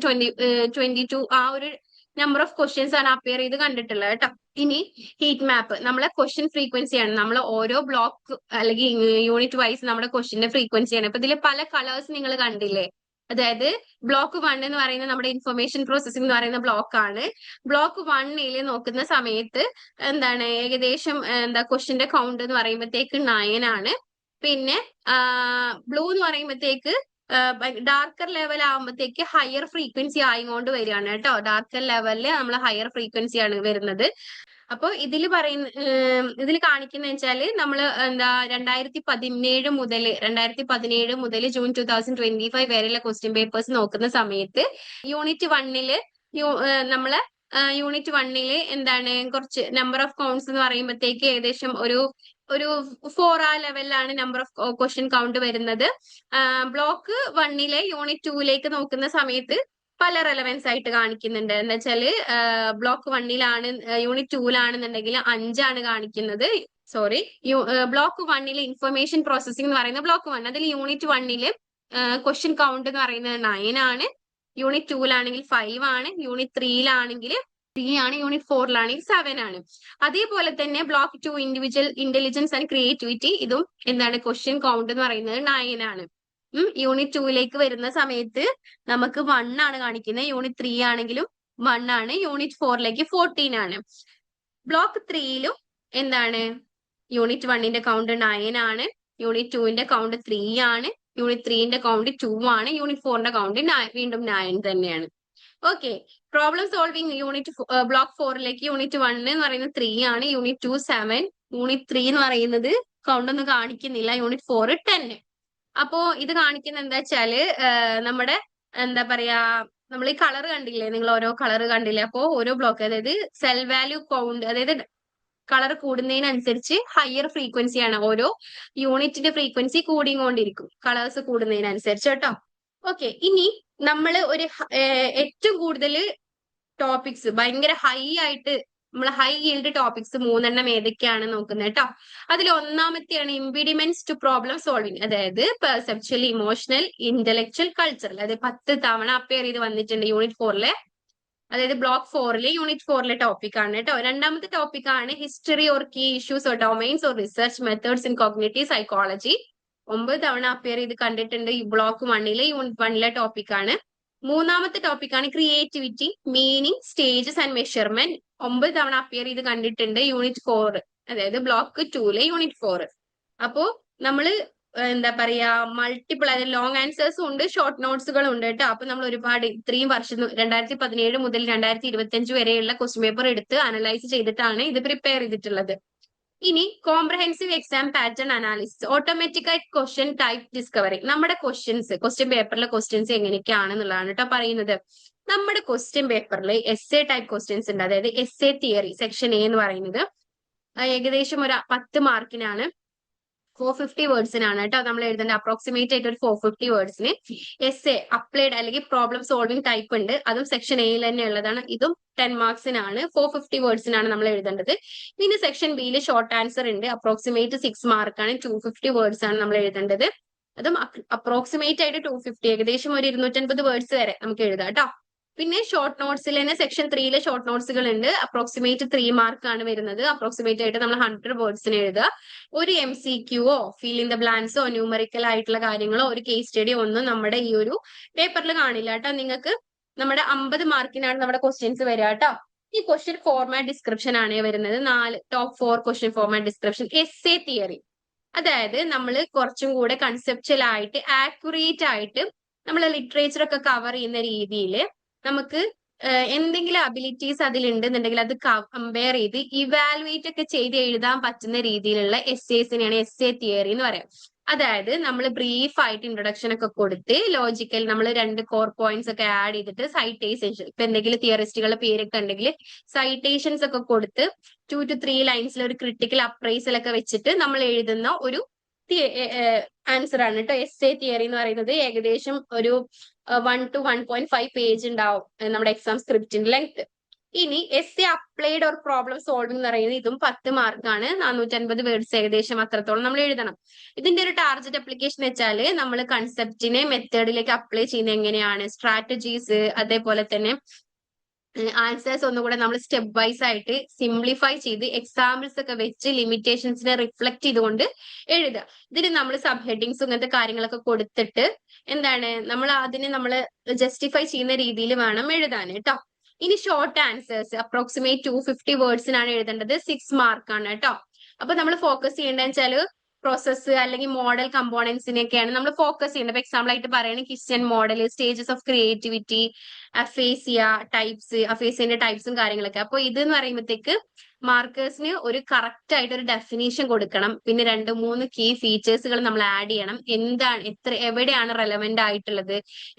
22 ആ ഒരു നമ്പർ ഓഫ് ക്വസ്റ്റ്യൻസ് ആണ് അപ്പിയർ ചെയ്ത് കണ്ടിട്ടുള്ളത് കേട്ടോ. ഇനി ഹീറ്റ് മാപ്പ് നമ്മളെ ക്വസ്റ്റ്യൻ ഫ്രീക്വൻസി ആണ്. നമ്മൾ ഓരോ ബ്ലോക്ക് അല്ലെങ്കിൽ യൂണിറ്റ് വൈസ് നമ്മുടെ ക്വസ്റ്റ്യന്റെ ഫ്രീക്വൻസി ആണ്. അപ്പൊ ഇതിൽ പല കളേഴ്സ് നിങ്ങൾ കണ്ടില്ലേ, അതായത് ബ്ലോക്ക് 1 എന്ന് പറയുന്നത് നമ്മുടെ ഇൻഫർമേഷൻ പ്രോസസിംഗ് എന്ന് പറയുന്ന ബ്ലോക്ക് ആണ്. ബ്ലോക്ക് 1 നോക്കുന്ന സമയത്ത് എന്താണ്, ഏകദേശം ക്വസ്റ്റ്യന്റെ കൗണ്ട് എന്ന് പറയുമ്പോഴത്തേക്ക് 9 ആണ്. പിന്നെ ബ്ലൂ എന്ന് പറയുമ്പോഴത്തേക്ക് ഡാർക്കർ ലെവൽ ആകുമ്പോഴത്തേക്ക് ഹയർ ഫ്രീക്വൻസി ആയിക്കൊണ്ട് വരികയാണ് കേട്ടോ. ഡാർക്കർ ലെവലില് നമ്മൾ ഹയർ ഫ്രീക്വൻസി ആണ് വരുന്നത്. അപ്പൊ ഇതിൽ കാണിക്കുന്ന വെച്ചാല് നമ്മള് 2017 മുതൽ ജൂൺ 2025 വരെയുള്ള ക്വസ്റ്റ്യൻ പേപ്പേഴ്സ് നോക്കുന്ന സമയത്ത് യൂണിറ്റ് 1 നമ്മള് യൂണിറ്റ് 1 എന്താണ്, കുറച്ച് നമ്പർ ഓഫ് കൗണ്ട്സ് എന്ന് പറയുമ്പോഴത്തേക്ക് ഏകദേശം ഒരു 4 ആ ലെവലിലാണ് നമ്പർ ഓഫ് ക്വസ്റ്റ്യൻ കൗണ്ട് വരുന്നത്. ബ്ലോക്ക് 1 യൂണിറ്റ് 2 നോക്കുന്ന സമയത്ത് പല റെലവൻസ് ആയിട്ട് കാണിക്കുന്നുണ്ട്. എന്താ വെച്ചാല് ബ്ലോക്ക് 1 യൂണിറ്റ് 2 5 കാണിക്കുന്നത്. സോറി, ബ്ലോക്ക് 1 ഇൻഫർമേഷൻ പ്രോസസിംഗ് എന്ന് പറയുന്ന ബ്ലോക്ക് 1, അതിൽ യൂണിറ്റ് 1 ക്വസ്റ്റ്യൻ കൗണ്ട് എന്ന് പറയുന്നത് 9 ആണ്. യൂണിറ്റ് 2 5 ആണ്. യൂണിറ്റ് 3 3 ആണ്. യൂണിറ്റ് 4 7 ആണ്. അതേപോലെ തന്നെ block 2 individual intelligence and creativity, ഇതും എന്താണ്, ക്വസ്റ്റ്യൻ കൗണ്ട് എന്ന് പറയുന്നത് 9 ആണ്. യൂണിറ്റ് 2 വരുന്ന സമയത്ത് നമുക്ക് 1 ആണ് കാണിക്കുന്നത്. യൂണിറ്റ് 3 ആണെങ്കിലും 1 ആണ്. യൂണിറ്റ് 4 14 ആണ്. ബ്ലോക്ക് 3 എന്താണ്, യൂണിറ്റ് 1 കൗണ്ട് 9 ആണ്. യൂണിറ്റ് 2 കൗണ്ട് 3 ആണ്. യൂണിറ്റ് 3 കൗണ്ട് 2 ആണ്. യൂണിറ്റ് 4 കൗണ്ട് വീണ്ടും 9 തന്നെയാണ്. Okay, problem solving block 4 unit 1 എന്ന് പറയുന്നത് 3 ആണ്. യൂണിറ്റ് 2 7. യൂണിറ്റ് 3 എന്ന് പറയുന്നത് കൗണ്ട് ഒന്നും കാണിക്കുന്നില്ല. യൂണിറ്റ് 4 10. അപ്പോ ഇത് കാണിക്കുന്ന എന്താ വെച്ചാല് നമ്മുടെ എന്താ പറയാ, നമ്മൾ ഈ കളർ കണ്ടില്ലേ, നിങ്ങൾ ഓരോ കളർ കണ്ടില്ലേ, അപ്പോ ഓരോ ബ്ലോക്ക്, അതായത് സെൽ വാല്യൂ കൗണ്ട്, അതായത് കളർ കൂടുന്നതിനനുസരിച്ച് ഹയർ ഫ്രീക്വൻസി ആണ്. ഓരോ യൂണിറ്റിന്റെ ഫ്രീക്വൻസി കൂടിക്കൊണ്ടിരിക്കും കളേഴ്സ് കൂടുന്നതിനനുസരിച്ച് കേട്ടോ. ഓക്കെ, ഇനി നമ്മൾ ഒരു ഏറ്റവും കൂടുതൽ ടോപ്പിക്സ് ഭയങ്കര ഹൈ ആയിട്ട് നമ്മൾ ഹൈ yield ടോപ്പിക്സ് 3 ഏതൊക്കെയാണ് നോക്കുന്നത് കേട്ടോ. അതിൽ ഒന്നാമത്തെയാണ് ഇംപീഡിമെന്റ്സ് ടു പ്രോബ്ലം സോൾവിങ്, അതായത് പെർസെപ്ച്വൽ, ഇമോഷണൽ, ഇന്റലക്ച്വൽ, കൾച്ചറൽ. അതായത് 10 തവണ അപ്പിയർ ചെയ്ത് വന്നിട്ടുണ്ട് യൂണിറ്റ് 4 അതായത് ബ്ലോക്ക് 4 യൂണിറ്റ് 4 ടോപ്പിക് ആണ് കേട്ടോ. രണ്ടാമത്തെ ടോപ്പിക് ആണ് history or key issues or domains or research methods in cognitive psychology. 9 തവണ അപ്പിയർ ചെയ്ത് കണ്ടിട്ടുണ്ട് ഈ ബ്ലോക്ക് 1 യൂണിറ്റ് 1 ടോപ്പിക് ആണ്. മൂന്നാമത്തെ ടോപ്പിക് ആണ് creativity, meaning, stages and measurement. 9 തവണ അപ്പിയർ ചെയ്ത് കണ്ടിട്ടുണ്ട് യൂണിറ്റ് 4, അതായത് ബ്ലോക്ക് 2 യൂണിറ്റ് 4. അപ്പോ നമ്മള് എന്താ പറയാ, മൾട്ടിപ്പിൾ, അതായത് ലോങ് ആൻസേഴ്സും ഉണ്ട്, ഷോർട്ട് നോട്ട്സുകളും ഉണ്ട് കേട്ടോ. അപ്പൊ നമ്മൾ ഒരുപാട് ഇത്രയും വർഷം 2017 മുതൽ 2025 വരെയുള്ള ക്വസ്റ്റ്യൻ പേപ്പർ എടുത്ത് അനലൈസ് ചെയ്തിട്ടാണ് ഇത് പ്രിപ്പയർ ചെയ്തിട്ടുള്ളത്. ഇനി comprehensive exam pattern analysis, automatic ആയിട്ട് ക്വസ്റ്റ്യൻ ടൈപ്പ് ഡിസ്കവറി. നമ്മുടെ ക്വസ്റ്റ്യൻ പേപ്പറിലെ ക്വസ്റ്റ്യൻസ് എങ്ങനെയൊക്കെയാണെന്നുള്ളതാണ് കേട്ടോ പറയുന്നത്. നമ്മുടെ ക്വസ്റ്റ്യൻ പേപ്പറിൽ എസ്എ ടൈപ്പ് ക്വസ്റ്റ്യൻസ് ഉണ്ട്, അതായത് എസ്എ തിയറി സെക്ഷൻ എ എന്ന് പറയുന്നത് ഏകദേശം ഒരു 10 മാർക്കിനാണ്, 450 വേർഡ്സിനാണ് കേട്ടോ നമ്മൾ എഴുതേണ്ടത്. അപ്രോക്സിമേറ്റ് ആയിട്ട് ഒരു 450 വേർഡ്സിന്. എസ്എ അപ്ലൈഡ് അല്ലെങ്കിൽ പ്രോബ്ലം സോൾവിംഗ് ടൈപ്പ് ഉണ്ട്, അതും സെക്ഷൻ എയിൽ തന്നെ ഉള്ളതാണ്. ഇതും 10 മാർക്സിനാണ്, 450 വേർഡ്സിനാണ് നമ്മൾ എഴുതേണ്ടത്. പിന്നെ സെക്ഷൻ ബിയിൽ ഷോർട്ട് ആൻസർ ഉണ്ട്, അപ്രോക്സിമേറ്റ് 6 മാർക്കാണ്, 250 വേർഡ്സ് ആണ് നമ്മൾ എഴുതേണ്ടത്. അതും അപ്രോക്സിമേറ്റ് ആയിട്ട് 250, ഏകദേശം ഒരു 250 വേർഡ്സ് വരെ നമുക്ക് എഴുതാം കേട്ടോ. പിന്നെ ഷോർട്ട് നോട്ട്സിൽ തന്നെ സെക്ഷൻ 3 ഷോർട്ട് നോട്ട്സുകൾ ഉണ്ട്, അപ്രോക്സിമേറ്റ് 3 മാർക്കാണ് വരുന്നത്. അപ്രോക്സിമേറ്റ് ആയിട്ട് നമ്മൾ 100 വേർഡ്സിന് എഴുതുക. ഒരു MCQO, ഫിൽ ഇൻ ദ ബ്ലാങ്ക്സോ, ന്യൂമറിക്കൽ ആയിട്ടുള്ള കാര്യങ്ങളോ, ഒരു കേസ് സ്റ്റഡിയോ ഒന്നും നമ്മുടെ ഈ ഒരു പേപ്പറിൽ കാണില്ല കേട്ടോ. നിങ്ങൾക്ക് നമ്മുടെ 50 മാർക്കിനാണ് നമ്മുടെ ക്വസ്റ്റ്യൻസ് വരിക കേട്ടോ. ഈ ക്വസ്റ്റ്യൻ ഫോർമാറ്റ് ഡിസ്ക്രിപ്ഷൻ ആണ് വരുന്നത്. 4 top 4 question format description. SA theory, അതായത് നമ്മൾ കുറച്ചും കൂടെ കൺസെപ്ച്വൽ ആയിട്ട് ആക്യുറേറ്റ് ആയിട്ട് നമ്മൾ ലിറ്ററേച്ചർ ഒക്കെ കവർ ചെയ്യുന്ന രീതിയിൽ നമുക്ക് എന്തെങ്കിലും അബിലിറ്റീസ് അതിലുണ്ടെന്നുണ്ടെങ്കിൽ അത് കമ്പയർ ചെയ്ത് ഇവാലുവേറ്റ് ഒക്കെ ചെയ്ത് എഴുതാൻ പറ്റുന്ന രീതിയിലുള്ള എസ്സേസിനെയാണ് എസ്എ തിയറി എന്ന് പറയാം. അതായത് നമ്മൾ ബ്രീഫ് ആയിട്ട് ഇൻട്രൊഡക്ഷൻ ഒക്കെ കൊടുത്ത് ലോജിക്കൽ നമ്മൾ 2 കോർ പോയിന്റ്സ് ഒക്കെ ആഡ് ചെയ്തിട്ട് സൈറ്റേഷൻസ്, ഇപ്പൊ എന്തെങ്കിലും തിയറിസ്റ്റുകളുടെ പേരൊക്കെ ഉണ്ടെങ്കിൽ സൈറ്റേഷൻസ് ഒക്കെ കൊടുത്ത് 2 to 3 ലൈൻസിൽ ഒരു ക്രിട്ടിക്കൽ അപ്രൈസൽ ഒക്കെ വെച്ചിട്ട് നമ്മൾ എഴുതുന്ന ഒരു ആൻസർ ആണ് കേട്ടോ എസ്എ തിയറി എന്ന് പറയുന്നത്. ഏകദേശം ഒരു 1 to 1.5 പേജ് ഉണ്ടാവും നമ്മുടെ എക്സാം സ്ക്രിപ്റ്റിന്റെ ലെങ്ത്. ഇനി SA applied or problem solving എന്ന് പറയുന്നത് ഇതും 10 മാർക്കാണ്, 450 വേർഡ്സ് ഏകദേശം അത്രത്തോളം നമ്മൾ എഴുതണം. ഇതിന്റെ ഒരു ടാർഗറ്റ് അപ്ലിക്കേഷൻ വെച്ചാല് നമ്മൾ കൺസെപ്റ്റിനെ മെത്തേഡിലേക്ക് അപ്ലൈ ചെയ്യുന്നത് എങ്ങനെയാണ്, സ്ട്രാറ്റജീസ്, അതേപോലെ തന്നെ ആൻസേഴ്സ് ഒന്നുകൂടെ നമ്മൾ സ്റ്റെപ്പ് വൈസ് ആയിട്ട് സിംപ്ലിഫൈ ചെയ്ത് എക്സാമ്പിൾസ് ഒക്കെ വെച്ച് ലിമിറ്റേഷൻസിനെ റിഫ്ലക്ട് ചെയ്തുകൊണ്ട് എഴുതുക. ഇതിന് നമ്മൾ സബ് ഹെഡിങ്സ് ഇങ്ങനത്തെ കാര്യങ്ങളൊക്കെ കൊടുത്തിട്ട് എന്താണ് നമ്മൾ അതിനെ നമ്മൾ ജസ്റ്റിഫൈ ചെയ്യുന്ന രീതിയിൽ വേണം എഴുതാൻ കേട്ടോ. ഇനി ഷോർട്ട് ആൻസേഴ്സ് അപ്രോക്സിമേറ്റ് 250 വേർഡ്സിനാണ് എഴുതേണ്ടത്, 6 മാർക്കാണ് കേട്ടോ. അപ്പൊ നമ്മൾ ഫോക്കസ് ചെയ്യേണ്ടതെന്ന് വെച്ചാൽ പ്രോസസ്സ് അല്ലെങ്കിൽ മോഡൽ കമ്പോണൻസിനെയൊക്കെയാണ് നമ്മൾ ഫോക്കസ് ചെയ്യേണ്ടത്. എക്സാമ്പിൾ ആയിട്ട് പറയുന്നത് question model, stages of creativity, aphasia types, അഫേസിയന്റെ ടൈപ്സും കാര്യങ്ങളൊക്കെ. അപ്പൊ ഇത് എന്ന് പറയുമ്പോഴത്തേക്ക് മാർക്കേഴ്സിന് ഒരു കറക്റ്റ് ആയിട്ട് ഒരു ഡെഫിനേഷൻ കൊടുക്കണം. പിന്നെ 2-3 കീ ഫീച്ചേഴ്സുകൾ നമ്മൾ ആഡ് ചെയ്യണം. എന്താണ് എവിടെയാണ് റെലവെന്റ് ആയിട്ടുള്ളത്,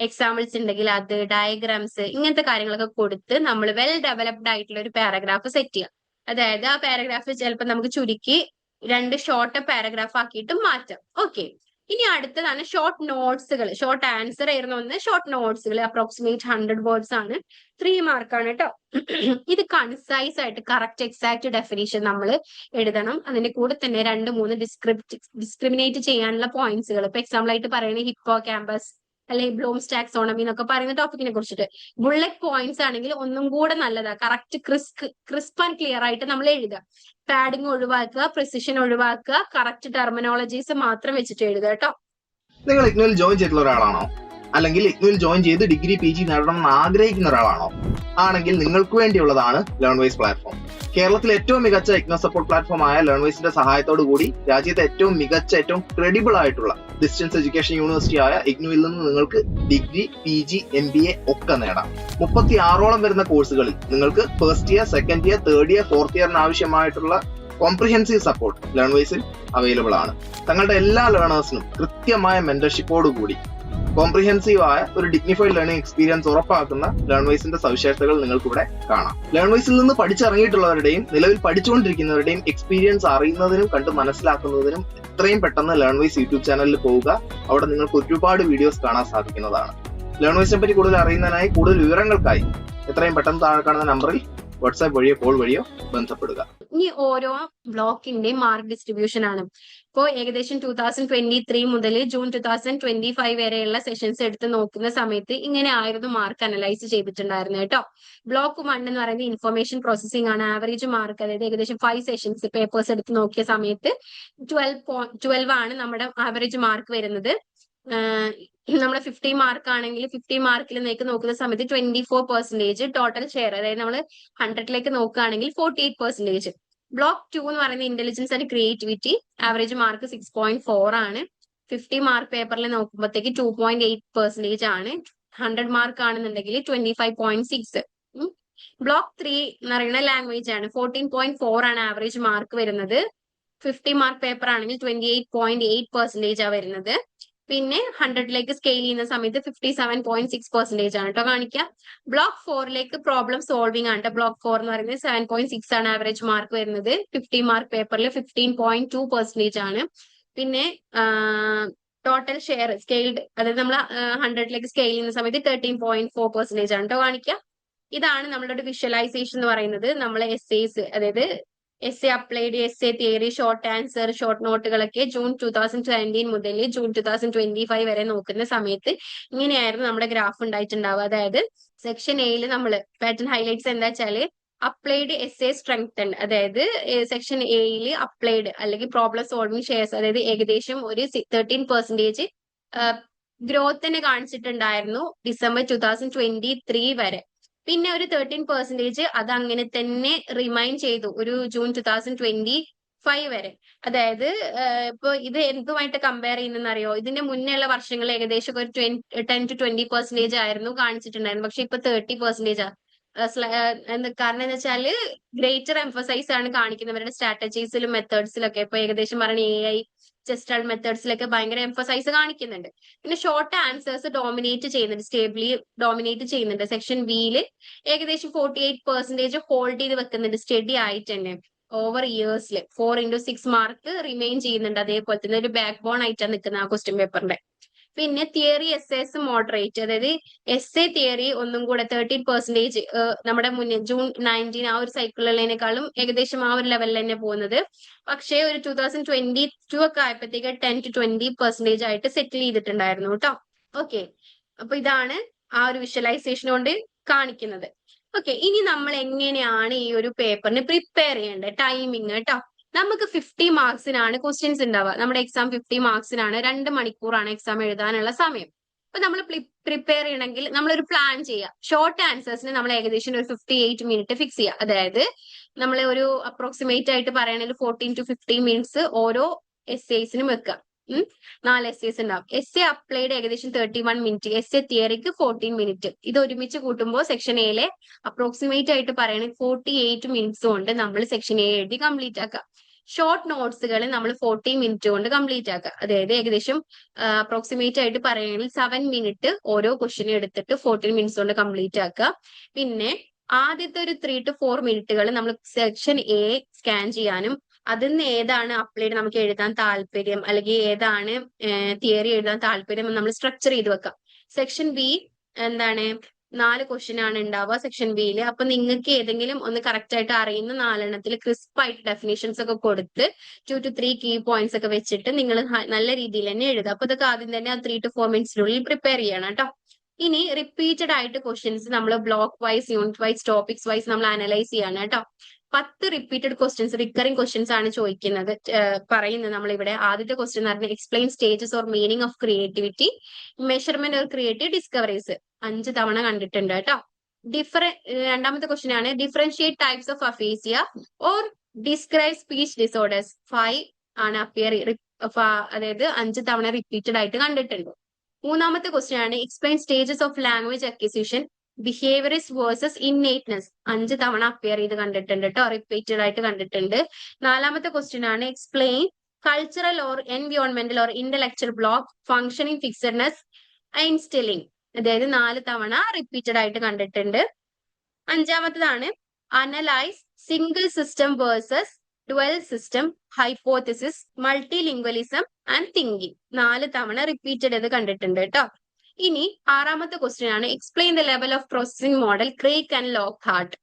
എക്സാമ്പിൾസ് ഉണ്ടെങ്കിൽ അത്, ഡയഗ്രാംസ്, ഇങ്ങനത്തെ കാര്യങ്ങളൊക്കെ കൊടുത്ത് നമ്മൾ വെൽ ഡെവലപ്ഡ് ആയിട്ടുള്ള ഒരു പാരഗ്രാഫ് സെറ്റ് ചെയ്യാം. അതായത് ആ പാരഗ്രാഫ് ചിലപ്പോൾ നമുക്ക് ചുരുക്കി 2 ഷോർട്ട് പാരഗ്രാഫ് ആക്കിയിട്ട് മാറ്റാം. ഓക്കെ, ഇനി അടുത്തതാണ് ഷോർട്ട് നോട്ട്സുകൾ. ഷോർട്ട് ആൻസർ ആയിരുന്നു ഒന്ന്, ഷോർട്ട് നോട്ട്സുകൾ അപ്രോക്സിമേറ്റ് 100 വേർഡ്സ് ആണ്, 3 മാർക്കാണ് കേട്ടോ. ഇത് കൺസൈസ് ആയിട്ട് കറക്റ്റ് എക്സാക്ട് ഡെഫിനേഷൻ നമ്മൾ എഴുതണം. അതിന്റെ കൂടെ തന്നെ 2-3 ഡിസ്ക്രിമിനേറ്റ് ചെയ്യാനുള്ള പോയിന്റ്സുകൾ, ഇപ്പൊ എക്സാമ്പിൾ ആയിട്ട് പറയുന്നത് ഹിപ്പോ ക്യാമ്പസ് അല്ലെങ്കിൽ ബ്ലൂംസ് ടാക്സോണമി എന്നൊക്കെ പറയുന്ന ടോപ്പിക്കിനെ കുറിച്ചിട്ട് ബുള്ളറ്റ് പോയിന്റ്സ് ആണെങ്കിൽ ഒന്നും കൂടെ നല്ലതാ. കറക്റ്റ് ക്രിസ്പ് ആൻഡ് ക്ലിയർ ആയിട്ട് നമ്മൾ എഴുതുക. പാഡിങ് ഒഴിവാക്കുക, പ്രിസിഷൻ ഒഴിവാക്കുക, കറക്റ്റ് ടെർമിനോളജീസ് മാത്രം വെച്ചിട്ട് എഴുതുക കേട്ടോ. നിങ്ങൾ ഇഗ്നോയിൽ ജോയിൻ ചെയ്തിട്ടുള്ള ഒരാളാണോ, അല്ലെങ്കിൽ ഇഗ്നോയിൽ ജോയിൻ ചെയ്ത് ഡിഗ്രി PG നേടണമെന്ന് ആഗ്രഹിക്കുന്ന ഒരാളാണോ? ആണെങ്കിൽ നിങ്ങൾക്ക് വേണ്ടിയുള്ളതാണ് ലേൺവൈസ് പ്ലാറ്റ്ഫോം. കേരളത്തിലെ ഏറ്റവും മികച്ച ഇഗ്നോ സപ്പോർട്ട് പ്ലാറ്റ്ഫോം ആയ ലേൺവൈസിന്റെ സഹായത്തോടു കൂടി രാജ്യത്തെ ഏറ്റവും മികച്ച, ഏറ്റവും ക്രെഡിബിൾ ആയിട്ടുള്ള ഡിസ്റ്റൻസ് എഡ്യൂക്കേഷൻ യൂണിവേഴ്സിറ്റി ആയ ഇഗ്നോയിൽ നിന്ന് നിങ്ങൾക്ക് ഡിഗ്രി, PG, MBA ഒക്കെ നേടാം. 36ഓളം വരുന്ന കോഴ്സുകളിൽ നിങ്ങൾക്ക് first year, second year, third year, fourth ഇയറിന് ആവശ്യമായിട്ടുള്ള കോംപ്രിഹെൻസീവ് സപ്പോർട്ട് ലേൺവൈസിൽ അവൈലബിൾ ആണ്. തങ്ങളുടെ എല്ലാ ലേണേഴ്സിനും കൃത്യമായ മെന്റർഷിപ്പോട് കൂടി കോംപ്രിഹെൻസീവ് ആയ ഒരു ഡിഗ്നിഫൈഡ് ലേണിംഗ് എക്സ്പീരിയൻസ് ഉറപ്പാക്കുന്ന ലേൺവൈസിന്റെ സവിശേഷതകൾ നിങ്ങൾക്ക് ഇവിടെ കാണാം. ലേൺവൈസിൽ നിന്ന് പഠിച്ചിറങ്ങിയിട്ടുള്ളവരുടെയും നിലവിൽ പഠിച്ചുകൊണ്ടിരിക്കുന്നവരുടെയും എക്സ്പീരിയൻസ് അറിയുന്നതിനും കണ്ട് മനസ്സിലാക്കുന്നതിനും എത്രയും പെട്ടെന്ന് ലേൺവൈസ് യൂട്യൂബ് ചാനലിൽ പോവുക. അവിടെ നിങ്ങൾക്ക് ഒരുപാട് വീഡിയോസ് കാണാൻ സാധിക്കുന്നതാണ്. ലേൺവൈസിനെ പറ്റി കൂടുതൽ അറിയുന്നതിനായി, കൂടുതൽ വിവരങ്ങൾക്കായി എത്രയും പെട്ടെന്ന് താഴെ കാണുന്ന നമ്പറിൽ വാട്സാപ്പ് വഴിയോ കോൾ വഴിയോ ബന്ധപ്പെടുക. ഇനി ഓരോ ബ്ലോക്കിന്റെ മാർക്ക് ഡിസ്ട്രിബ്യൂഷൻ ആണ്. ഇപ്പോൾ ഏകദേശം 2023 മുതൽ ജൂൺ 2025 വരെയുള്ള സെഷൻസ് എടുത്ത് നോക്കുന്ന സമയത്ത് ഇങ്ങനെ ആയിരുന്നു മാർക്ക് അനലൈസ് ചെയ്തിട്ടുണ്ടായിരുന്നത് കേട്ടോ. ബ്ലോക്ക് 1 എന്ന് പറയുന്നത് ഇൻഫർമേഷൻ പ്രോസസിംഗ് ആണ്. ആവറേജ് മാർക്ക്, അതായത് ഏകദേശം 5 സെഷൻസ് പേപ്പേഴ്സ് എടുത്ത് നോക്കിയ സമയത്ത് 12 ആണ് നമ്മുടെ ആവറേജ് മാർക്ക് വരുന്നത്. നമ്മുടെ 50 മാർക്ക് ആണെങ്കിൽ 50 മാർക്കിൽ നോക്കുന്ന സമയത്ത് 24% ടോട്ടൽ ഷെയർ, അതായത് നമ്മൾ 100ലേക്ക് നോക്കുകയാണെങ്കിൽ 48%. ബ്ലോക്ക് 2 എന്ന് പറയുന്നത് intelligence and creativity, average mark 6.4 ആണ്. 50 മാർക്ക് പേപ്പറിൽ നോക്കുമ്പോഴത്തേക്ക് 2.8% ആണ്. 100 മാർക്ക് ആണെന്നുണ്ടെങ്കിൽ 25.6. ബ്ലോക്ക് 3 എന്ന് പറയുന്ന ലാംഗ്വേജ് ആണ്. 14.4 ആണ് ആവറേജ് മാർക്ക് വരുന്നത്. 50 മാർക്ക് പേപ്പർ ആണെങ്കിൽ 28.8% ആണ് വരുന്നത്. പിന്നെ 100ലേക്ക് സ്കെയിൽ ചെയ്യുന്ന സമയത്ത് 57.6% ആണ് കേട്ടോ കാണിക്കുക. ബ്ലോക്ക് 4ലേക്ക് പ്രോബ്ലം സോൾവിംഗ് ആണ്. ബ്ലോക്ക് 4 എന്ന് പറയുന്നത് 7.6 ആണ് ആവറേജ് മാർക്ക് വരുന്നത്. 50 മാർക്ക് പേപ്പറിൽ 15.2% ആണ്. പിന്നെ ടോട്ടൽ ഷെയർ സ്കെയിൽഡ്, അതായത് നമ്മൾ 100ലേക്ക് സ്കെയിൽ ചെയ്യുന്ന സമയത്ത് 13.4% ആണ് കേട്ടോ കാണിക്കുക. ഇതാണ് നമ്മളുടെ ഒരു വിഷ്വലൈസേഷൻ എന്ന് പറയുന്നത്. നമ്മളെ എസ്സേസ്, അതായത് essay applied, essay theory, short answer, short നോട്ടുകളൊക്കെ ജൂൺ 2017 മുതൽ ജൂൺ 2025 വരെ നോക്കുന്ന സമയത്ത് ഇങ്ങനെയായിരുന്നു നമ്മുടെ ഗ്രാഫ് ഉണ്ടായിട്ടുണ്ടാവുക. അതായത് സെക്ഷൻ എയിൽ നമ്മൾ പാറ്റേൺ ഹൈലൈറ്റ്സ് എന്താ വെച്ചാല് അപ്ലൈഡ് എസ്സേ സ്ട്രെങ്തൻ, അതായത് സെക്ഷൻ എയിൽ അപ്ലൈഡ് അല്ലെങ്കിൽ പ്രോബ്ലം സോൾവിംഗ് ഷെയർസ്, അതായത് ഏകദേശം ഒരു 13% ഗ്രോത്ത് തന്നെ കാണിച്ചിട്ടുണ്ടായിരുന്നു ഡിസംബർ 2023 വരെ. പിന്നെ ഒരു 13% അത് അങ്ങനെ തന്നെ റിമൈൻ ചെയ്തു ഒരു ജൂൺ 2025 വരെ. അതായത് ഇപ്പൊ ഇത് എന്തുമായിട്ട് കമ്പയർ ചെയ്യുന്നറിയോ, ഇതിന്റെ മുന്നേ ഉള്ള വർഷങ്ങൾ ഏകദേശം ഒരു 10 to 20% ആയിരുന്നു കാണിച്ചിട്ടുണ്ടായിരുന്നു. പക്ഷെ ഇപ്പൊ 30% കാരണം എന്ന് വെച്ചാല് ഗ്രേറ്റർ എംഫസൈസ് ആണ് കാണിക്കുന്നവരുടെ സ്ട്രാറ്റജീസിലും മെത്തേഡ്സിലും ഒക്കെ. ഇപ്പൊ ഏകദേശം പറഞ്ഞ AI, ജസ്റ്റൽ മെത്തേഡ്സിലൊക്കെ ഭയങ്കര എംഫസൈസ് കാണിക്കുന്നുണ്ട്. പിന്നെ ഷോർട്ട് ആൻസേഴ്സ് ഡോമിനേറ്റ് ചെയ്യുന്നുണ്ട്, സ്റ്റേബിളി ഡോമിനേറ്റ് ചെയ്യുന്നുണ്ട്. സെക്ഷൻ ബിയിൽ ഏകദേശം 48% ഹോൾഡ് ചെയ്ത് വെക്കുന്നുണ്ട് സ്റ്റഡി ആയിട്ട് തന്നെ ഓവർ ഇയേഴ്സിൽ. 4x6 മാർക്ക് റിമെയിൻ ചെയ്യുന്നുണ്ട്. അതേപോലെ തന്നെ ഒരു ബാക്ക് ബോൺ ആയിട്ടാണ് നിൽക്കുന്നത് ആ ക്വസ്റ്റ്യൻ പേപ്പറിന്റെ. പിന്നെ തിയറി എസ്സേസ് മോഡറേറ്റ്, അതായത് എസ്സേ തിയറി ഒന്നും കൂടെ 13% നമ്മുടെ മുന്നേ ജൂൺ 19 ആ ഒരു സൈക്കിളുള്ളതിനേക്കാളും ഏകദേശം ആ ഒരു ലെവലിൽ തന്നെ പോകുന്നത്. പക്ഷേ ഒരു 2022 ഒക്കെ ആയപ്പോഴത്തേക്ക് 10 to 20% ആയിട്ട് സെറ്റിൽ ചെയ്തിട്ടുണ്ടായിരുന്നു കേട്ടോ. ഓക്കെ, അപ്പൊ ഇതാണ് ആ ഒരു വിഷ്വലൈസേഷൻ കൊണ്ട് കാണിക്കുന്നത്. ഓക്കെ, ഇനി നമ്മൾ എങ്ങനെയാണ് ഈ ഒരു പേപ്പറിന് പ്രിപ്പയർ ചെയ്യേണ്ടത്, ടൈമിങ് കേട്ടോ. നമുക്ക് 50 മാർക്സിനാണ് ക്വസ്റ്റ്യൻസ് ഉണ്ടാവുക. നമ്മുടെ എക്സാം 50 മാർക്സിനാണ്. 2 മണിക്കൂറാണ് എക്സാം എഴുതാനുള്ള സമയം. അപ്പൊ നമ്മൾ പ്രിപ്പയർ ചെയ്യണമെങ്കിൽ നമ്മളൊരു പ്ലാൻ ചെയ്യുക. ഷോർട്ട് ആൻസേഴ്സിന് നമ്മൾ ഏകദേശം ഒരു 58 മിനിറ്റ് ഫിക്സ് ചെയ്യുക. അതായത് നമ്മൾ ഒരു അപ്രോക്സിമേറ്റ് ആയിട്ട് പറയുകയാണെങ്കിൽ 14 to 15 മിനിറ്റ്സ് ഓരോ എസ്സേസിനും വെക്കുക. 4 എസ്സേസ് ഉണ്ടാവും. എസ്സേ അപ്ലൈഡ് ഏകദേശം 31 മിനിറ്റ്, എസ്സേ തിയറിക്ക് 14 മിനിറ്റ്. ഇത് ഒരുമിച്ച് കൂട്ടുമ്പോൾ സെക്ഷൻ എയിലെ അപ്രോക്സിമേറ്റ് ആയിട്ട് പറയുകയാണെങ്കിൽ 48 മിനിറ്റ്സ് കൊണ്ട് നമ്മൾ സെക്ഷൻ എ എഴുതി കംപ്ലീറ്റ് ആക്കുക. ഷോർട്ട് നോട്ട്സുകൾ നമ്മൾ 40 മിനിറ്റ് കൊണ്ട് കംപ്ലീറ്റ് ആക്കുക. അതായത് ഏകദേശം അപ്രോക്സിമേറ്റ് ആയിട്ട് പറയുകയാണെങ്കിൽ 7 മിനിറ്റ് ഓരോ ക്വസ്റ്റ്യനും എടുത്തിട്ട് 14 മിനിറ്റ്സ് കൊണ്ട് കംപ്ലീറ്റ് ആക്കുക. പിന്നെ ആദ്യത്തെ ഒരു 3 to 4 മിനിറ്റുകൾ നമ്മൾ സെക്ഷൻ എ സ്കാൻ ചെയ്യാനും അതിൽ നിന്ന് ഏതാണ് അപ്ലൈഡ് നമുക്ക് എഴുതാൻ താല്പര്യം, അല്ലെങ്കിൽ ഏതാണ് തിയറി എഴുതാൻ താല്പര്യം നമ്മൾ സ്ട്രക്ചർ ചെയ്ത് വെക്കാം. സെക്ഷൻ ബി എന്താണ് 4 ക്വസ്റ്റ്യൻ ആണ് ഉണ്ടാവുക സെക്ഷൻ ബിയിൽ. അപ്പൊ നിങ്ങൾക്ക് ഏതെങ്കിലും ഒന്ന് കറക്റ്റ് ആയിട്ട് അറിയുന്ന 4 ക്രിസ്പ് ആയിട്ട് ഡെഫിനേഷൻസ് ഒക്കെ കൊടുത്ത് 2 to 3 കീ പോയിന്റ്സ് ഒക്കെ വെച്ചിട്ട് നിങ്ങൾ നല്ല രീതിയിൽ തന്നെ എഴുതുക. അപ്പൊ ഇതൊക്കെ ആദ്യം തന്നെ ആ 3 to 4 മിനിറ്റ്സിനുള്ളിൽ പ്രിപ്പയർ ചെയ്യണം കേട്ടോ. ഇനി റിപ്പീറ്റഡ് ആയിട്ട് ക്വസ്റ്റ്യൻസ് നമ്മൾ block wise, unit wise, topics wise നമ്മൾ അനലൈസ് ചെയ്യാണ് കേട്ടോ. 10 റിപ്പീറ്റഡ് ക്വസ്റ്റ്യൻസ്, റിക്കറിംഗ് ക്വസ്റ്റ്യൻസ് ആണ് ചോദിക്കുന്നത്, പറയുന്നത് നമ്മളിവിടെ. ആദ്യത്തെ ക്വസ്റ്റ്യൻ എന്ന് പറഞ്ഞാൽ explain stages or meaning of creativity, measurement or creative discoveries. 5 തവണ കണ്ടിട്ടുണ്ട് കേട്ടോ. രണ്ടാമത്തെ ക്വസ്റ്റ്യൻ ആണ് differentiate types of aphasia or describe speech disorders. 5 ആണ് അപ്പിയർ, അതായത് 5 തവണ റിപ്പീറ്റഡ് ആയിട്ട് കണ്ടിട്ടുണ്ട്. മൂന്നാമത്തെ ക്വസ്റ്റ്യൻ ആണ് explain stages of language acquisition, behaviourist versus innateness. 5 തവണ അപ്പിയർ ചെയ്ത് കണ്ടിട്ടുണ്ട് കേട്ടോ, റിപ്പീറ്റഡ് ആയിട്ട് കണ്ടിട്ടുണ്ട്. നാലാമത്തെ ക്വസ്റ്റ്യൻ ആണ് എക്സ്പ്ലെയിൻ കൾച്ചറൽ ഓർ എൻവിയോൺമെന്റൽ or intellectual block, functioning fixedness, instilling. അതായത് 4 തവണ റിപ്പീറ്റഡ് ആയിട്ട് കണ്ടിട്ടുണ്ട്. അഞ്ചാമത്തതാണ് analyse single system versus dual system, hypothesis, multilingualism and thinking. 4 തവണ റിപ്പീറ്റഡ് ചെയ്ത് കണ്ടിട്ടുണ്ട് കേട്ടോ. ഇനി ആറാമത്തെ ക്വസ്റ്റ്യൻ ആണ് explain the level of processing model Craik and Lockhart.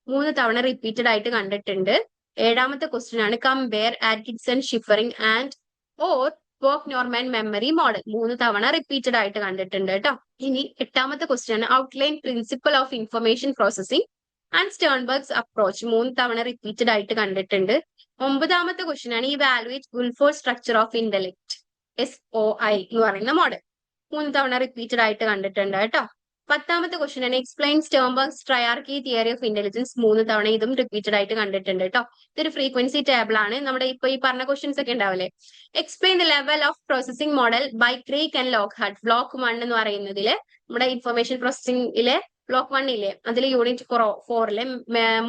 3 തവണ റിപ്പീറ്റഡ് ആയിട്ട് കണ്ടിട്ടുണ്ട്. 7ാമത്തെ ക്വസ്റ്റ്യൻ ആണ് compare Atkinson Shiffrin and or work Norman memory model. 3 തവണ റിപ്പീറ്റഡ് ആയിട്ട് കണ്ടിട്ടുണ്ട് കേട്ടോ. ഇനി 8ാമത്തെ ക്വസ്റ്റ്യൻ ആണ് outline principle of information processing and Sternberg's approach. 3 തവണ റിപ്പീറ്റഡ് ആയിട്ട് കണ്ടിട്ടുണ്ട്. 9ാമത്തെ ക്വസ്റ്റ്യൻ ആണ് evaluate Guilford structure of intellect SOI എന്ന് പറയുന്ന മോഡൽ. 3 തവണ റിപ്പീറ്റഡ് ആയിട്ട് കണ്ടിട്ടുണ്ട് കേട്ടോ. 10ാമത്തെ ക്വസ്റ്റ്യൻ ആണ് explain Sternberg's ട്രയാർക്കി theory of intelligence. 3 തവണ ഇതും റിപ്പീറ്റഡ് ആയിട്ട് കണ്ടിട്ടുണ്ട് കേട്ടോ. ഇതൊരു ഫ്രീക്വൻസി ടേബിൾ ആണ്. നമ്മുടെ ഇപ്പൊ ഈ പറഞ്ഞ ക്വസ്റ്റ്യൻസ് ഒക്കെ ഉണ്ടാവില്ലേ. Explain the level of processing model by Craik and Lockhart. Block 1 എന്ന് പറയുന്നതില് നമ്മുടെ ഇൻഫർമേഷൻ പ്രോസസിംഗിലെ ബ്ലോക്ക് 1 ഇല്ലേ, അതിൽ യൂണിറ്റ് 4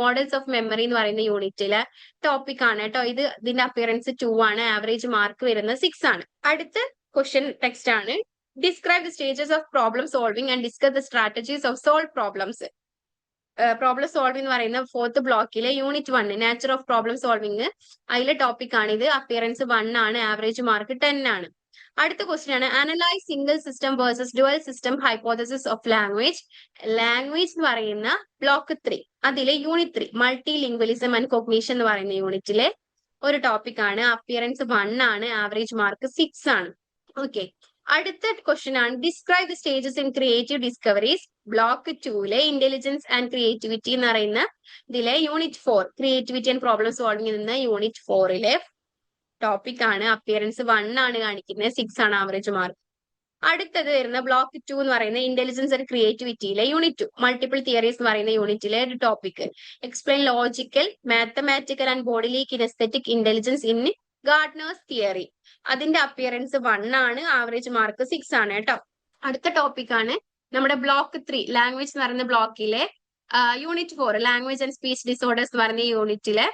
മോഡൽസ് ഓഫ് മെമ്മറി എന്ന് പറയുന്ന യൂണിറ്റിലെ ടോപ്പിക് ആണ് കേട്ടോ. ഇതിന്റെ അപ്പിയറൻസ് 2 ആണ്. ആവറേജ് മാർക്ക് വരുന്നത് 6 ആണ്. അടുത്ത ക്വസ്റ്റ്യൻ ടെക്സ്റ്റ് ആണ് describe the stages of problem solving and discuss the strategies of solve problems. Problem solving എന്ന് പറയുന്ന 4th ബ്ലോക്കിലെ unit 1 nature of problem solving അതിലെ ടോപ്പിക് ആണ് ഇത്. അപ്പിയറൻസ് 1 ആണ്. ആവറേജ് മാർക്ക് 10 ആണ്. അടുത്ത ക്വസ്റ്റ്യൻ ആണ് analyse single system versus dual system hypothesis of language. Language എന്ന് പറയുന്ന ബ്ലോക്ക് 3 അതിലെ unit 3 multi lingualism and cognition എന്ന് പറയുന്ന യൂണിറ്റിലെ ഒരു ടോപ്പിക് ആണ്. അപ്പിയറൻസ് 1 ആണ്. ആവറേജ് മാർക്ക് 6 ആണ്. ഓക്കെ, അടുത്ത ക്വസ്റ്റ്യൻ ആണ് describe the stages in creative discoveries. Block 2 intelligence and creativity എന്ന് പറയുന്ന ഇതിലെ unit 4 creativity and problem solving എന്ന യൂണിറ്റ് 4 ടോപ്പിക് ആണ്. അപ്പിയറൻസ് 1 ആണ് കാണിക്കുന്നത്. 6 ആണ് ആവറേജ് മാർക്ക്. അടുത്തത് വരുന്ന ബ്ലോക്ക് 2 എന്ന് പറയുന്ന ഇന്റലിജൻസ് ആൻഡ് ക്രിയേറ്റിവിറ്റിയിലെ യൂണിറ്റ് 2 മൾട്ടിപ്പിൾ തിയറീസ് എന്ന് പറയുന്ന യൂണിറ്റിലെ ഒരു topic explain logical mathematical and bodily kinesthetic intelligence in Gardner's theory. അതിന്റെ അപ്പിയറൻസ് 1 ആണ്. ആവറേജ് മാർക്ക് 6 ആണ് കേട്ടോ. അടുത്ത ടോപ്പിക് ആണ് നമ്മുടെ ബ്ലോക്ക് 3 ലാംഗ്വേജ് എന്ന് പറയുന്ന ബ്ലോക്കിലെ unit 4 language and speech disorders എന്ന് പറയുന്ന യൂണിറ്റിലെ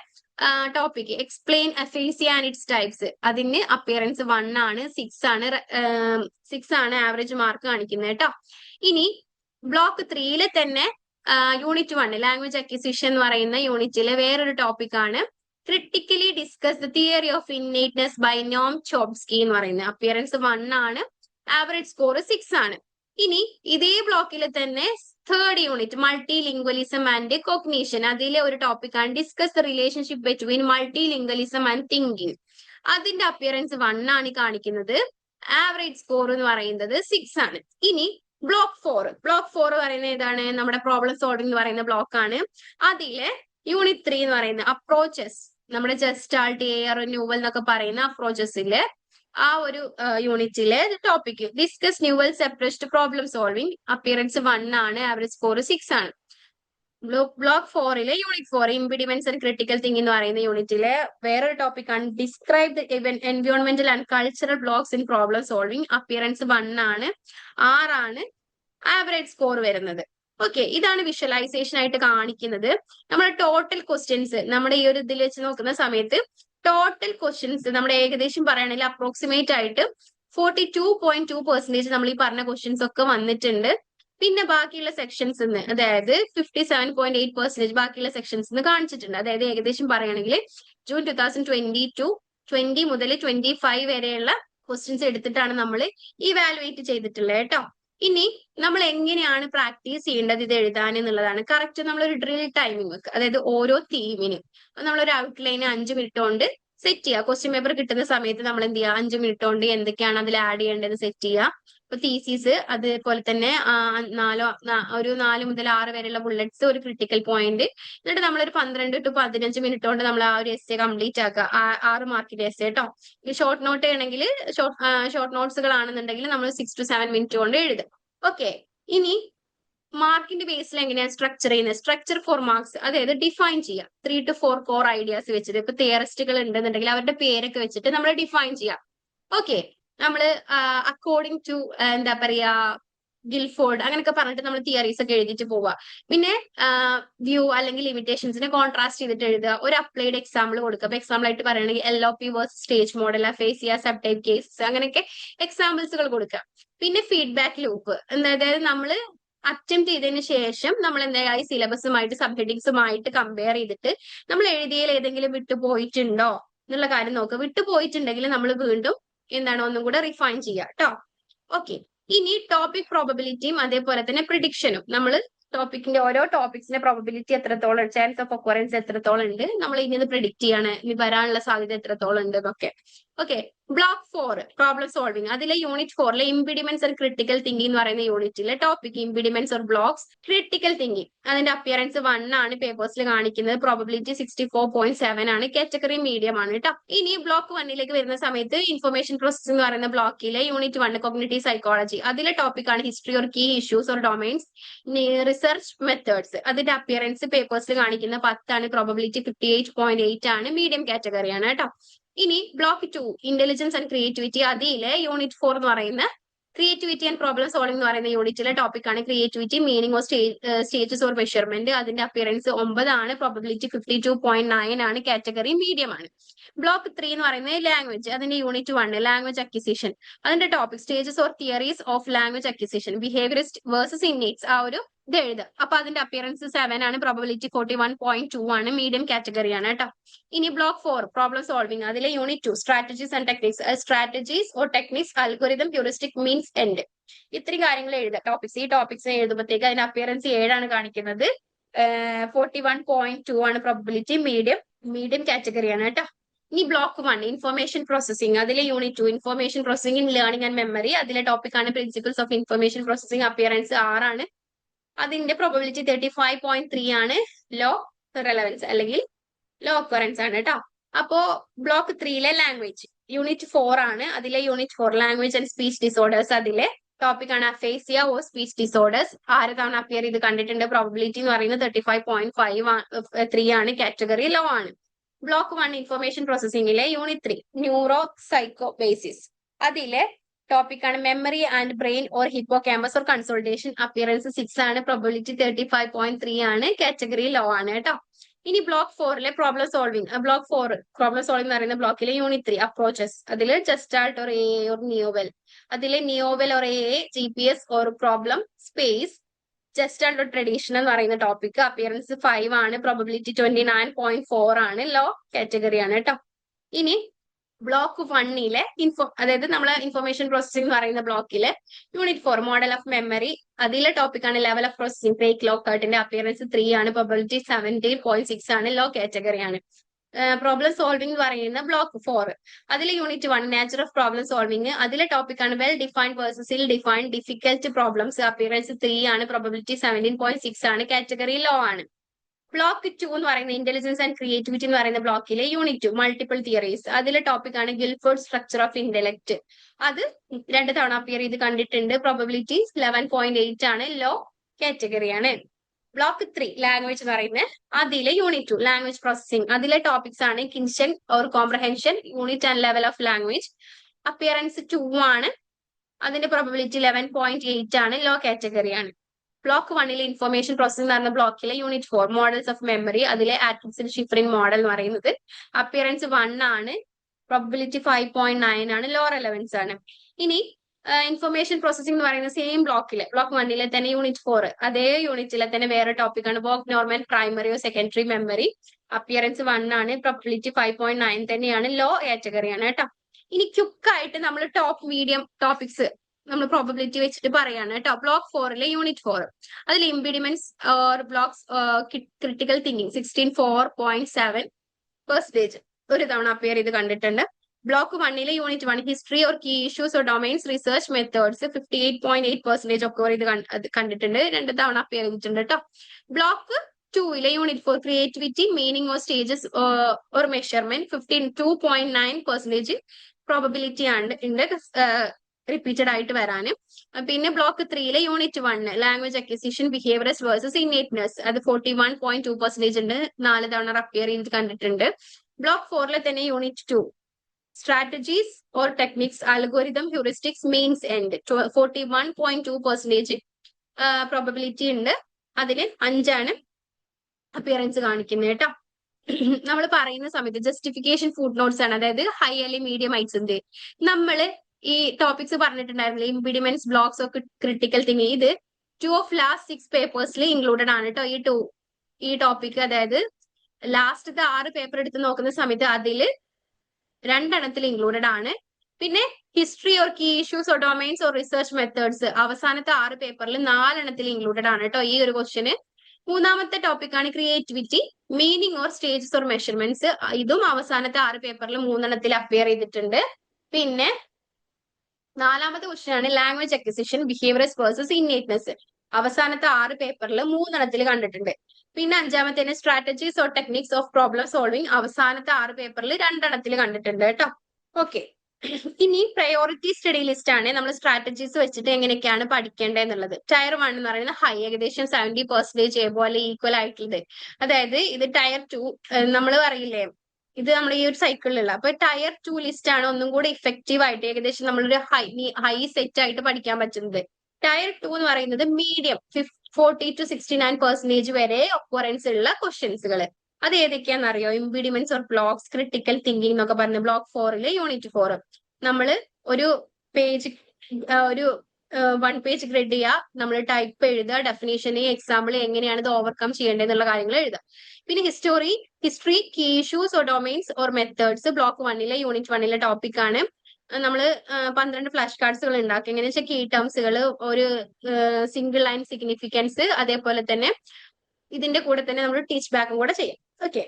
topic explain aphasia and it's types. അതിന് അപ്പിയറൻസ് 1 ആണ്. 6 ആണ് ആവറേജ് മാർക്ക് കാണിക്കുന്നത് കേട്ടോ. ഇനി ബ്ലോക്ക് 3 തന്നെ യൂണിറ്റ് 1 ലാംഗ്വേജ് അക്വിസിഷൻ എന്ന് പറയുന്ന യൂണിറ്റിലെ വേറൊരു ടോപ്പിക് ആണ് critically discuss the theory of innateness by Noam Chomsky എന്ന് പറയുന്നത്. അപ്പിയറൻസ് 1 ആണ്. ആവറേജ് സ്കോർ 6 ആണ്. ഇനി ഇതേ ബ്ലോക്കിൽ തന്നെ 3rd unit multi lingualism and cognition അതിലെ ഒരു ടോപ്പിക് ആണ് discuss the relationship between multi lingualism and thinking. അതിന്റെ അപ്പിയറൻസ് 1 ആണ് കാണിക്കുന്നത്. ആവറേജ് സ്കോർ എന്ന് പറയുന്നത് 6 ആണ്. ഇനി ബ്ലോക്ക് 4 പറയുന്നത് ഏതാണ്? നമ്മുടെ പ്രോബ്ലം സോൾവിംഗ് എന്ന് പറയുന്ന ബ്ലോക്ക് ആണ്. അതിലെ യൂണിറ്റ് 3 എന്ന് പറയുന്ന അപ്രോച്ചസ് നമ്മുടെ ജസ്റ്റാൾട്ട് എയർ ന്യൂവൽ എന്നൊക്കെ പറയുന്ന അപ്രോച്ചസിലെ ആ ഒരു യൂണിറ്റിലെ topic discuss Newell separate problem solving. Appearance 1 ആണ്. ആവറേജ് സ്കോർ 6 ആണ്. Block 4 unit 4 impediments and critical thinking എന്ന് പറയുന്ന യൂണിറ്റിലെ വേറൊരു ടോപ്പിക് ആണ് ഡിസ്ക്രൈബ് ദ എൻവയോൺമെന്റൽ and cultural blocks in problem solving. Appearance 1 ആണ്. 6 ആണ് ആവറേജ് സ്കോർ വരുന്നത്. ഓക്കെ, ഇതാണ് വിഷ്വലൈസേഷൻ ആയിട്ട് കാണിക്കുന്നത്. നമ്മുടെ ടോട്ടൽ ക്വസ്റ്റ്യൻസ് നമ്മുടെ ഈ ഒരു ഇതിൽ വെച്ച് നോക്കുന്ന സമയത്ത് ടോട്ടൽ ക്വസ്റ്റ്യൻസ് നമ്മുടെ ഏകദേശം പറയുകയാണെങ്കിൽ അപ്രോക്സിമേറ്റ് ആയിട്ട് 42.2% നമ്മൾ ഈ പറഞ്ഞ ക്വസ്റ്റ്യൻസ് ഒക്കെ വന്നിട്ടുണ്ട്. പിന്നെ ബാക്കിയുള്ള സെക്ഷൻസ് അതായത് 57.8% ബാക്കിയുള്ള സെക്ഷൻസ് കാണിച്ചിട്ടുണ്ട്. അതായത് ഏകദേശം പറയുകയാണെങ്കിൽ ജൂൺ 2020 മുതൽ 25 വരെയുള്ള ക്വസ്റ്റ്യൻസ് എടുത്തിട്ടാണ് നമ്മൾ ഇവാലുവേറ്റ് ചെയ്തിട്ടുള്ളത് കേട്ടോ. ഇനി നമ്മൾ എങ്ങനെയാണ് പ്രാക്ടീസ് ചെയ്യേണ്ടത് ഇത് എഴുതാൻ എന്നുള്ളതാണ്. കറക്റ്റ് നമ്മളൊരു ഡ്രിൽ ടൈമിംഗ് വെക്കുക. അതായത് ഓരോ തീമിനും നമ്മളൊരു ഔട്ട്ലൈൻ 5 മിനിറ്റ് കൊണ്ട് സെറ്റ് ചെയ്യുക. ക്വസ്റ്റ്യൻ പേപ്പർ കിട്ടുന്ന സമയത്ത് നമ്മൾ എന്ത് ചെയ്യുക 5 മിനിറ്റ് കൊണ്ട് എന്തൊക്കെയാണ് അതിൽ ആഡ് ചെയ്യേണ്ടത് സെറ്റ് ചെയ്യുക. ഇപ്പൊ തീസീസ് അതുപോലെ തന്നെ 4 മുതൽ 6 വരെയുള്ള ബുള്ളറ്റ്സ് ഒരു ക്രിട്ടിക്കൽ പോയിന്റ്. എന്നിട്ട് നമ്മളൊരു 12 to 15 മിനിറ്റ് കൊണ്ട് നമ്മൾ ആ ഒരു എസ്സേ കംപ്ലീറ്റ് ആക്കുക. 6 മാർക്കിന്റെ എസ്സേ കേട്ടോ. ഷോർട്ട് നോട്ട് ചെയ്യണമെങ്കിൽ ഷോർട്ട് നോട്ട്സുകളാണെന്നുണ്ടെങ്കിൽ നമ്മൾ 6 to 7 മിനിറ്റ് കൊണ്ട് എഴുതും. ഓക്കെ, ഇനി മാർക്കിന്റെ ബേസിൽ എങ്ങനെയാണ് സ്ട്രക്ചർ ചെയ്യുന്നത്? സ്ട്രക്ചർ ഫോർ മാർക്സ് അതായത് ഡിഫൈൻ ചെയ്യുക. 3 to 4 കോർ ഐഡിയാസ് വെച്ചിട്ട് ഇപ്പൊ തിയറിസ്റ്റുകൾ ഉണ്ടെന്നുണ്ടെങ്കിൽ അവരുടെ പേരൊക്കെ വെച്ചിട്ട് നമ്മൾ ഡിഫൈൻ ചെയ്യാം. ഓക്കെ, നമ്മള് അക്കോർഡിംഗ് ടു എന്താ പറയാ ഗിൽഫോർഡ് അങ്ങനെയൊക്കെ പറഞ്ഞിട്ട് നമ്മൾ തിയറീസ് ഒക്കെ എഴുതിയിട്ട് പോവുക. പിന്നെ വ്യൂ അല്ലെങ്കിൽ ലിമിറ്റേഷൻസിനെ കോൺട്രാസ്റ്റ് ചെയ്തിട്ട് എഴുതുക. ഒരു അപ്ലൈഡ് എക്സാമ്പിൾ കൊടുക്കുക. അപ്പൊ എക്സാമ്പിൾ ആയിട്ട് പറയുകയാണെങ്കിൽ LOP versus stage model, aphasia, sub type cases അങ്ങനെയൊക്കെ എക്സാമ്പിൾസുകൾ കൊടുക്കുക. പിന്നെ ഫീഡ്ബാക്ക് ലൂപ്പ് അതായത് നമ്മൾ അറ്റംപ്റ്റ് ചെയ്തതിന് ശേഷം നമ്മൾ എന്തായാലും ഈ സിലബസുമായിട്ട് സബ് ഹെഡിങ്സുമായിട്ട് കമ്പയർ ചെയ്തിട്ട് നമ്മൾ എഴുതിയതിൽ ഏതെങ്കിലും വിട്ടുപോയിട്ടുണ്ടോ എന്നുള്ള കാര്യം നോക്കുക. വിട്ടുപോയിട്ടുണ്ടെങ്കിൽ നമ്മൾ വീണ്ടും എന്താണ് ഒന്നും കൂടെ റിഫൈൻ ചെയ്യുക കേട്ടോ. ഓക്കെ, ഇനി ടോപ്പിക് പ്രോബബിലിറ്റിയും അതേപോലെ തന്നെ പ്രിഡിക്ഷനും നമ്മൾ ടോപ്പിക്കിന്റെ ഓരോ ടോപ്പിക്സിന്റെ പ്രോബബിലിറ്റി എത്രത്തോളം, ചാൻസ് ഓഫ് ഒക്കറൻസ് എത്രത്തോളം ഉണ്ട്, നമ്മൾ ഇനി ഇത് പ്രിഡിക്ട് ചെയ്യാണ്, ഇനി വരാനുള്ള സാധ്യത എത്രത്തോളം ഉണ്ട് എന്നൊക്കെ. Okay, block 4 problem solving. അതിലെ unit 4 impediments and critical thinking എന്ന് പറയുന്ന യൂണിറ്റിലെ topic impediments or blocks critical thinking. അതിന്റെ അപ്പിയറൻസ് 1 ആണ് പേപ്പേഴ്സിൽ കാണിക്കുന്നത്. പ്രോബബിലിറ്റി 64.7 ആണ്. കാറ്റഗറി മീഡിയം ആണ് കേട്ടോ. ഇനി ബ്ലോക്ക് 1ലേക്ക് വരുന്ന സമയത്ത് ഇൻഫർമേഷൻ പ്രോസസ്സിംഗ് എന്ന് പറയുന്ന ബ്ലോക്കിലെ യൂണിറ്റ് 1 കോഗ്നിറ്റീവ് സൈക്കോളജി. അതിലെ ടോപ്പിക് ആണ് history or key issues or domains research methods. അതിന്റെ അപ്പിയറൻസ് പേപ്പേഴ്സിൽ കാണിക്കുന്ന 10 ആണ്. പ്രോബബിലിറ്റി 58.8 ആണ്. മീഡിയം കാറ്റഗറി ആണ് കേട്ടോ. ഇനി ബ്ലോക്ക് 2 ഇന്റലിജൻസ് ആൻഡ് ക്രിയേറ്റിവിറ്റി. അതിലെ യൂണിറ്റ് 4 എന്ന് പറയുന്ന ക്രിയേറ്റിവിറ്റി ആൻഡ് പ്രോബ്ലം സോൾവിംഗ് എന്ന് പറയുന്ന യൂണിറ്റിലെ ടോപ്പിക് ആണ് creativity, meaning or stages or measurement. അതിന്റെ അപ്പിയറൻസ് 9 ആണ്. പ്രോബബിലിറ്റി 52.9 ആണ്. കാറ്റഗറി മീഡിയം ആണ്. ബ്ലോക്ക് 3 എന്ന് പറയുന്നത് ലാംഗ്വേജ്. അതിന്റെ യൂണിറ്റ് 1 ലാംഗ്വേജ് അക്വിസിഷൻ. അതിന്റെ topic stages or theories of language acquisition, behaviourist versus innates. ആ ഒരു ഇത് എഴുതുക. അപ്പൊ അതിന്റെ അപ്പിയറൻസ് 7 ആണ്. പ്രോബബിലിറ്റി 41.2 ആണ്. മീഡിയം കാറ്റഗറി ആണ് കേട്ടോ. ഇനി ബ്ലോക്ക് 4 പ്രോബ്ലം സോൾവിംഗ്. അതിലെ unit 2 strategies and techniques. Strategies or techniques, algorithm, heuristic, means, end. ഇത്രയും കാര്യങ്ങൾ എഴുതുക ടോപ്പിക്സ്. ഈ ടോപ്പിക്സ് എഴുതുമ്പോഴത്തേക്ക് അതിന്റെ അപ്പിയറൻസ് 7 ആണ് കാണിക്കുന്നത്. 41.2 ആണ് പ്രോബബിലിറ്റി. മീഡിയം കാറ്റഗറി ആണ് കേട്ടോ. ഇനി ബ്ലോക്ക് 1 ഇൻഫർമേഷൻ പ്രോസസിംഗ്. അതിലെ unit 2 information processing in learning and memory. അതിലെ ടോപ്പിക് ആണ് principles of information processing. Appearance 6 ആണ്. അതിന്റെ പ്രോബബിലിറ്റി 35.3 ആണ്. ലോ റെലവൻസ് അല്ലെങ്കിൽ ലോ ഒക്കറൻസ് ആണ് കേട്ടോ. അപ്പോ ബ്ലോക്ക് 3ലെ ലാംഗ്വേജ് യൂണിറ്റ് 4 ആണ്. അതിലെ unit 4 language and speech disorders. അതിലെ ടോപ്പിക് ആണ് അഫേസിയ ഓർ സ്പീച്ച് ഡിസോർഡേഴ്സ്. 6 തവണ അപ്പിയർ ചെയ്ത് കണ്ടിട്ടുണ്ട്. പ്രോബബിലിറ്റി എന്ന് പറയുന്നത് 35.3 ആണ്. കാറ്റഗറി ലോ ആണ്. ബ്ലോക്ക് 1 ഇൻഫർമേഷൻ പ്രോസസിംഗിലെ യൂണിറ്റ് 3 ന്യൂറോ സൈക്കോ ബേസിസ്. അതിലെ ടോപ്പിക് ആണ് memory and brain or hippocampus or consultation. Appearance 6 ആണ്. പ്രോബബിലിറ്റി 35.3 ആണ്. കാറ്റഗറി ലോ ആണ് കേട്ടോ. ഇനി ബ്ലോക്ക് 4ലെ problem solving. Block 4 problem solving എന്ന് പറയുന്ന ബ്ലോക്കിലെ യൂണിറ്റ് 3 അപ്രോച്ചസ്. അതിൽ Gestalt or A or Newell. അതിലെ Newell or A GPS or problem space. Gestalt or traditional എന്ന് പറയുന്ന ടോപ്പിക്. അപ്പിയറൻസ് 5 ആണ്. പ്രോബബിലിറ്റി 29.4 ആണ്. ലോ കാറ്റഗറി ആണ് കേട്ടോ. ഇനി ബ്ലോക്ക് 1ലെ അതായത് നമ്മൾ ഇൻഫർമേഷൻ പ്രോസസിംഗ് എന്ന് പറയുന്ന ബ്ലോക്കില് യൂണിറ്റ് 4 മോഡൽ ഓഫ് മെമ്മറി. അതിലെ ടോപ്പിക് ആണ് ലെവൽ ഓഫ് പ്രോസസിംഗ്. ക്രേഗ് ലോക്കർട്ടിന്റെ അപ്പിയറൻസ് 3 ആണ്. പ്രോബബിലിറ്റി 17.6 ആണ്. ലോ കാറ്റഗറി ആണ്. പ്രോബ്ലം സോൾവിംഗ് എന്ന് പറയുന്ന ബ്ലോക്ക് 4. അതിലെ unit 1 nature of problem solving. അതിലെ ടോപ്പിക് ആണ് well defined versus ill defined difficult problems. Appearance 3 ആണ്. പ്രോബബിലിറ്റി 17.6 ആണ്. കാറ്റഗറി ലോ ആണ്. ബ്ലോക്ക് 2 എന്ന് പറയുന്ന ഇന്റലിജൻസ് ആൻഡ് ക്രിയേറ്റിവിറ്റി എന്ന് പറയുന്ന ബ്ലോക്കിലെ യൂണിറ്റ് 2 മൾട്ടിപ്പിൾ തിയറീസ്. അതിലെ ടോപ്പിക് ആണ് ഗിൽഫോർഡ് സ്ട്രക്ചർ ഓഫ് ഇന്റലക്ട്. അത് 2 തവണ അപ്പിയർ ചെയ്ത് കണ്ടിട്ടുണ്ട്. പ്രോബബിലിറ്റി 11.8 ആണ്. ലോ കാറ്റഗറി ആണ്. ബ്ലോക്ക് 3 ലാംഗ്വേജ് എന്ന് പറയുന്നത് അതിലെ യൂണിറ്റ് 2 ലാംഗ്വേജ് പ്രോസസിംഗ്. അതിലെ ടോപ്പിക്സ് ആണ് Kintsch or comprehension, unit and level of language. Appearance 2 ആണ്. അതിന്റെ പ്രോബബിലിറ്റി 11.8 ആണ്. ലോ കാറ്റഗറി ആണ്. ബ്ലോക്ക് 1ലെ ഇൻഫർമേഷൻ പ്രോസസിംഗ് എന്ന് പറയുന്ന ബ്ലോക്കിലെ യൂണിറ്റ് 4 മോഡൽസ് ഓഫ് മെമ്മറി. അതിലെ ആറ്റ്കിൻസൺ ഷിഫറിൻ മോഡൽ എന്ന് പറയുന്നത് അപ്പിയറൻസ് 1 ആണ്. പ്രോബബിലിറ്റി 5.9 ആണ്. ലോ റെലവൻസ് ആണ്. ഇനി ഇൻഫർമേഷൻ പ്രോസസിംഗ് എന്ന് പറയുന്ന സെയിം ബ്ലോക്കിലെ ബ്ലോക്ക് 1ലെ തന്നെ യൂണിറ്റ് 4 അതേ യൂണിറ്റിലെ തന്നെ വേറെ ടോപ്പിക് ആണ് work normal primary or secondary memory. Appearance 1 ആണ്. പ്രോബബിലിറ്റി 5.9 തന്നെയാണ്. ലോ കാറ്റഗറി ആണ് കേട്ടോ. ഇനി ക്യുക്കായിട്ട് നമ്മൾ ടോപ്പ് മീഡിയം ടോപ്പിക്സ് നമ്മൾ പ്രോബബിലിറ്റി വെച്ചിട്ട് പറയാണ് കേട്ടോ. ബ്ലോക്ക് 4ലെ യൂണിറ്റ് 4 അതിൽ impediments or blocks critical thinking 16.4% ഒരു തവണ അപ്പിയർ ചെയ്ത് കണ്ടിട്ടുണ്ട്. ബ്ലോക്ക് 1ലെ unit 1 history or key issues or domains research methods 58.8% occur ചെയ്ത് കണ്ടിട്ടുണ്ട്. 2 തവണ അപ്പിയർ ചെയ്തിട്ടുണ്ട് കേട്ടോ. ബ്ലോക്ക് 2ലെ unit 4 creativity, meaning or stages or measurement 52.9% probability ഉണ്ട് റിപ്പീറ്റഡ് ആയിട്ട് വരാന്. പിന്നെ ബ്ലോക്ക് 3ലെ unit 1 language acquisition, behaviourist versus innateness. അത് 41.2% ഉണ്ട്. 4 തവണ അപ്പിയർ ചെയ്ത് കണ്ടിട്ടുണ്ട്. ബ്ലോക്ക് 4ലെ തന്നെ unit 2 strategies or techniques, algorithm, heuristics, means, end. 41.2% probability ഉണ്ട്. അതിന് 5 ആണ് അപ്പിയറൻസ് കാണിക്കുന്നത് കേട്ടോ. നമ്മൾ പറയുന്ന സമയത്ത് ജസ്റ്റിഫിക്കേഷൻ ഫുഡ് നോട്ട്സ് ആണ്. അതായത് ഹൈ അല്ലെങ്കിൽ മീഡിയം ഹൈറ്റ്സിന്റെ നമ്മള് ഈ ടോപ്പിക്സ് പറഞ്ഞിട്ടുണ്ടായിരുന്നില്ല, impediments, blocks of critical thinking. ഇത് 2 ഓഫ് ലാസ്റ്റ് 6 പേപ്പേഴ്സിൽ ഇൻക്ലൂഡഡ് ആണ് കേട്ടോ. ഈ ടോപ്പിക് അതായത് ലാസ്റ്റത്തെ 6 പേപ്പർ എടുത്ത് നോക്കുന്ന സമയത്ത് അതിൽ 2 എണ്ണത്തിൽ ഇൻക്ലൂഡഡ് ആണ്. പിന്നെ history or key issues or domains or research methods അവസാനത്തെ 6 പേപ്പറിൽ 4 ഇൻക്ലൂഡഡ് ആണ് കേട്ടോ ഈ ഒരു ക്വസ്റ്റ്യന്. മൂന്നാമത്തെ ടോപ്പിക് ആണ് creativity, meaning or stages or measurements. ഇതും അവസാനത്തെ 6 പേപ്പറിൽ 3 അപ്പിയർ ചെയ്തിട്ടുണ്ട്. പിന്നെ 4ാമത്തെ ക്വസ്റ്റ്യൻ ആണ് language acquisition, behaviours versus innateness. അവസാനത്തെ 6 പേപ്പറിൽ 3 കണ്ടിട്ടുണ്ട്. പിന്നെ 5ാമത്തേന് strategies or techniques of problem solving. അവസാനത്തെ 6 പേപ്പറിൽ 2 കണ്ടിട്ടുണ്ട് കേട്ടോ. ഓക്കെ, ഇനി പ്രയോറിറ്റി സ്റ്റഡി ലിസ്റ്റ് ആണ്. നമ്മൾ സ്ട്രാറ്റജീസ് വെച്ചിട്ട് എങ്ങനെയൊക്കെയാണ് പഠിക്കേണ്ടത് എന്നുള്ളത്. ടയർ 1 എന്ന് പറയുന്നത് ഹൈ, ഏകദേശം 70% പോലെ ഈക്വൽ ആയിട്ടുള്ളത്. അതായത് ഇത് ടയർ 2 നമ്മൾ പറയില്ലേ, ഇത് നമ്മൾ ഈ ഒരു സൈക്കിളിലുള്ള. അപ്പൊ ടയർ 2 ലിസ്റ്റ് ആണ് ഒന്നും കൂടി ഇഫക്റ്റീവ് ആയിട്ട് ഏകദേശം നമ്മളൊരു ഹൈ സെറ്റ് ആയിട്ട് പഠിക്കാൻ പറ്റുന്നത്. ടയർ 2 എന്ന് പറയുന്നത് മീഡിയം 40 to 69% വരെ ഒക്കറൻസ് ഉള്ള ക്വസ്റ്റ്യൻസുകൾ. അത് ഏതൊക്കെയാണെന്ന് അറിയോ? ഇംപീഡിമെന്റ്സ് ഓർ ബ്ലോക്സ്, ക്രിട്ടിക്കൽ തിങ്കിങ് എന്നൊക്കെ പറഞ്ഞ ബ്ലോക്ക് 4 യൂണിറ്റ് 4 നമ്മൾ ഒരു പേജ് ഒരു 1 പേജ് ഗ്രിഡ് ചെയ്യുക, നമ്മൾ ടൈപ്പ് എഴുതുക, ഡെഫിനേഷൻ എക്സാമ്പിൾ എങ്ങനെയാണ് ഇത് ഓവർകം ചെയ്യേണ്ടതെന്നുള്ള കാര്യങ്ങൾ എഴുതുക. പിന്നെ history key issues or domains or methods block 1 unit 1 topic ആണ്. നമ്മൾ 12 ഫ്ലാഷ് കാർഡ്സുകൾ ഉണ്ടാക്കി. എങ്ങനെയാ വെച്ചാൽ കീ ടേംസുകൾ, ഒരു സിംഗിൾ ലൈൻ സിഗ്നിഫിക്കൻസ്, അതേപോലെ തന്നെ ഇതിന്റെ കൂടെ തന്നെ നമ്മൾ ടീച്ച് ബാക്കും കൂടെ ചെയ്യാം. ഓക്കെ,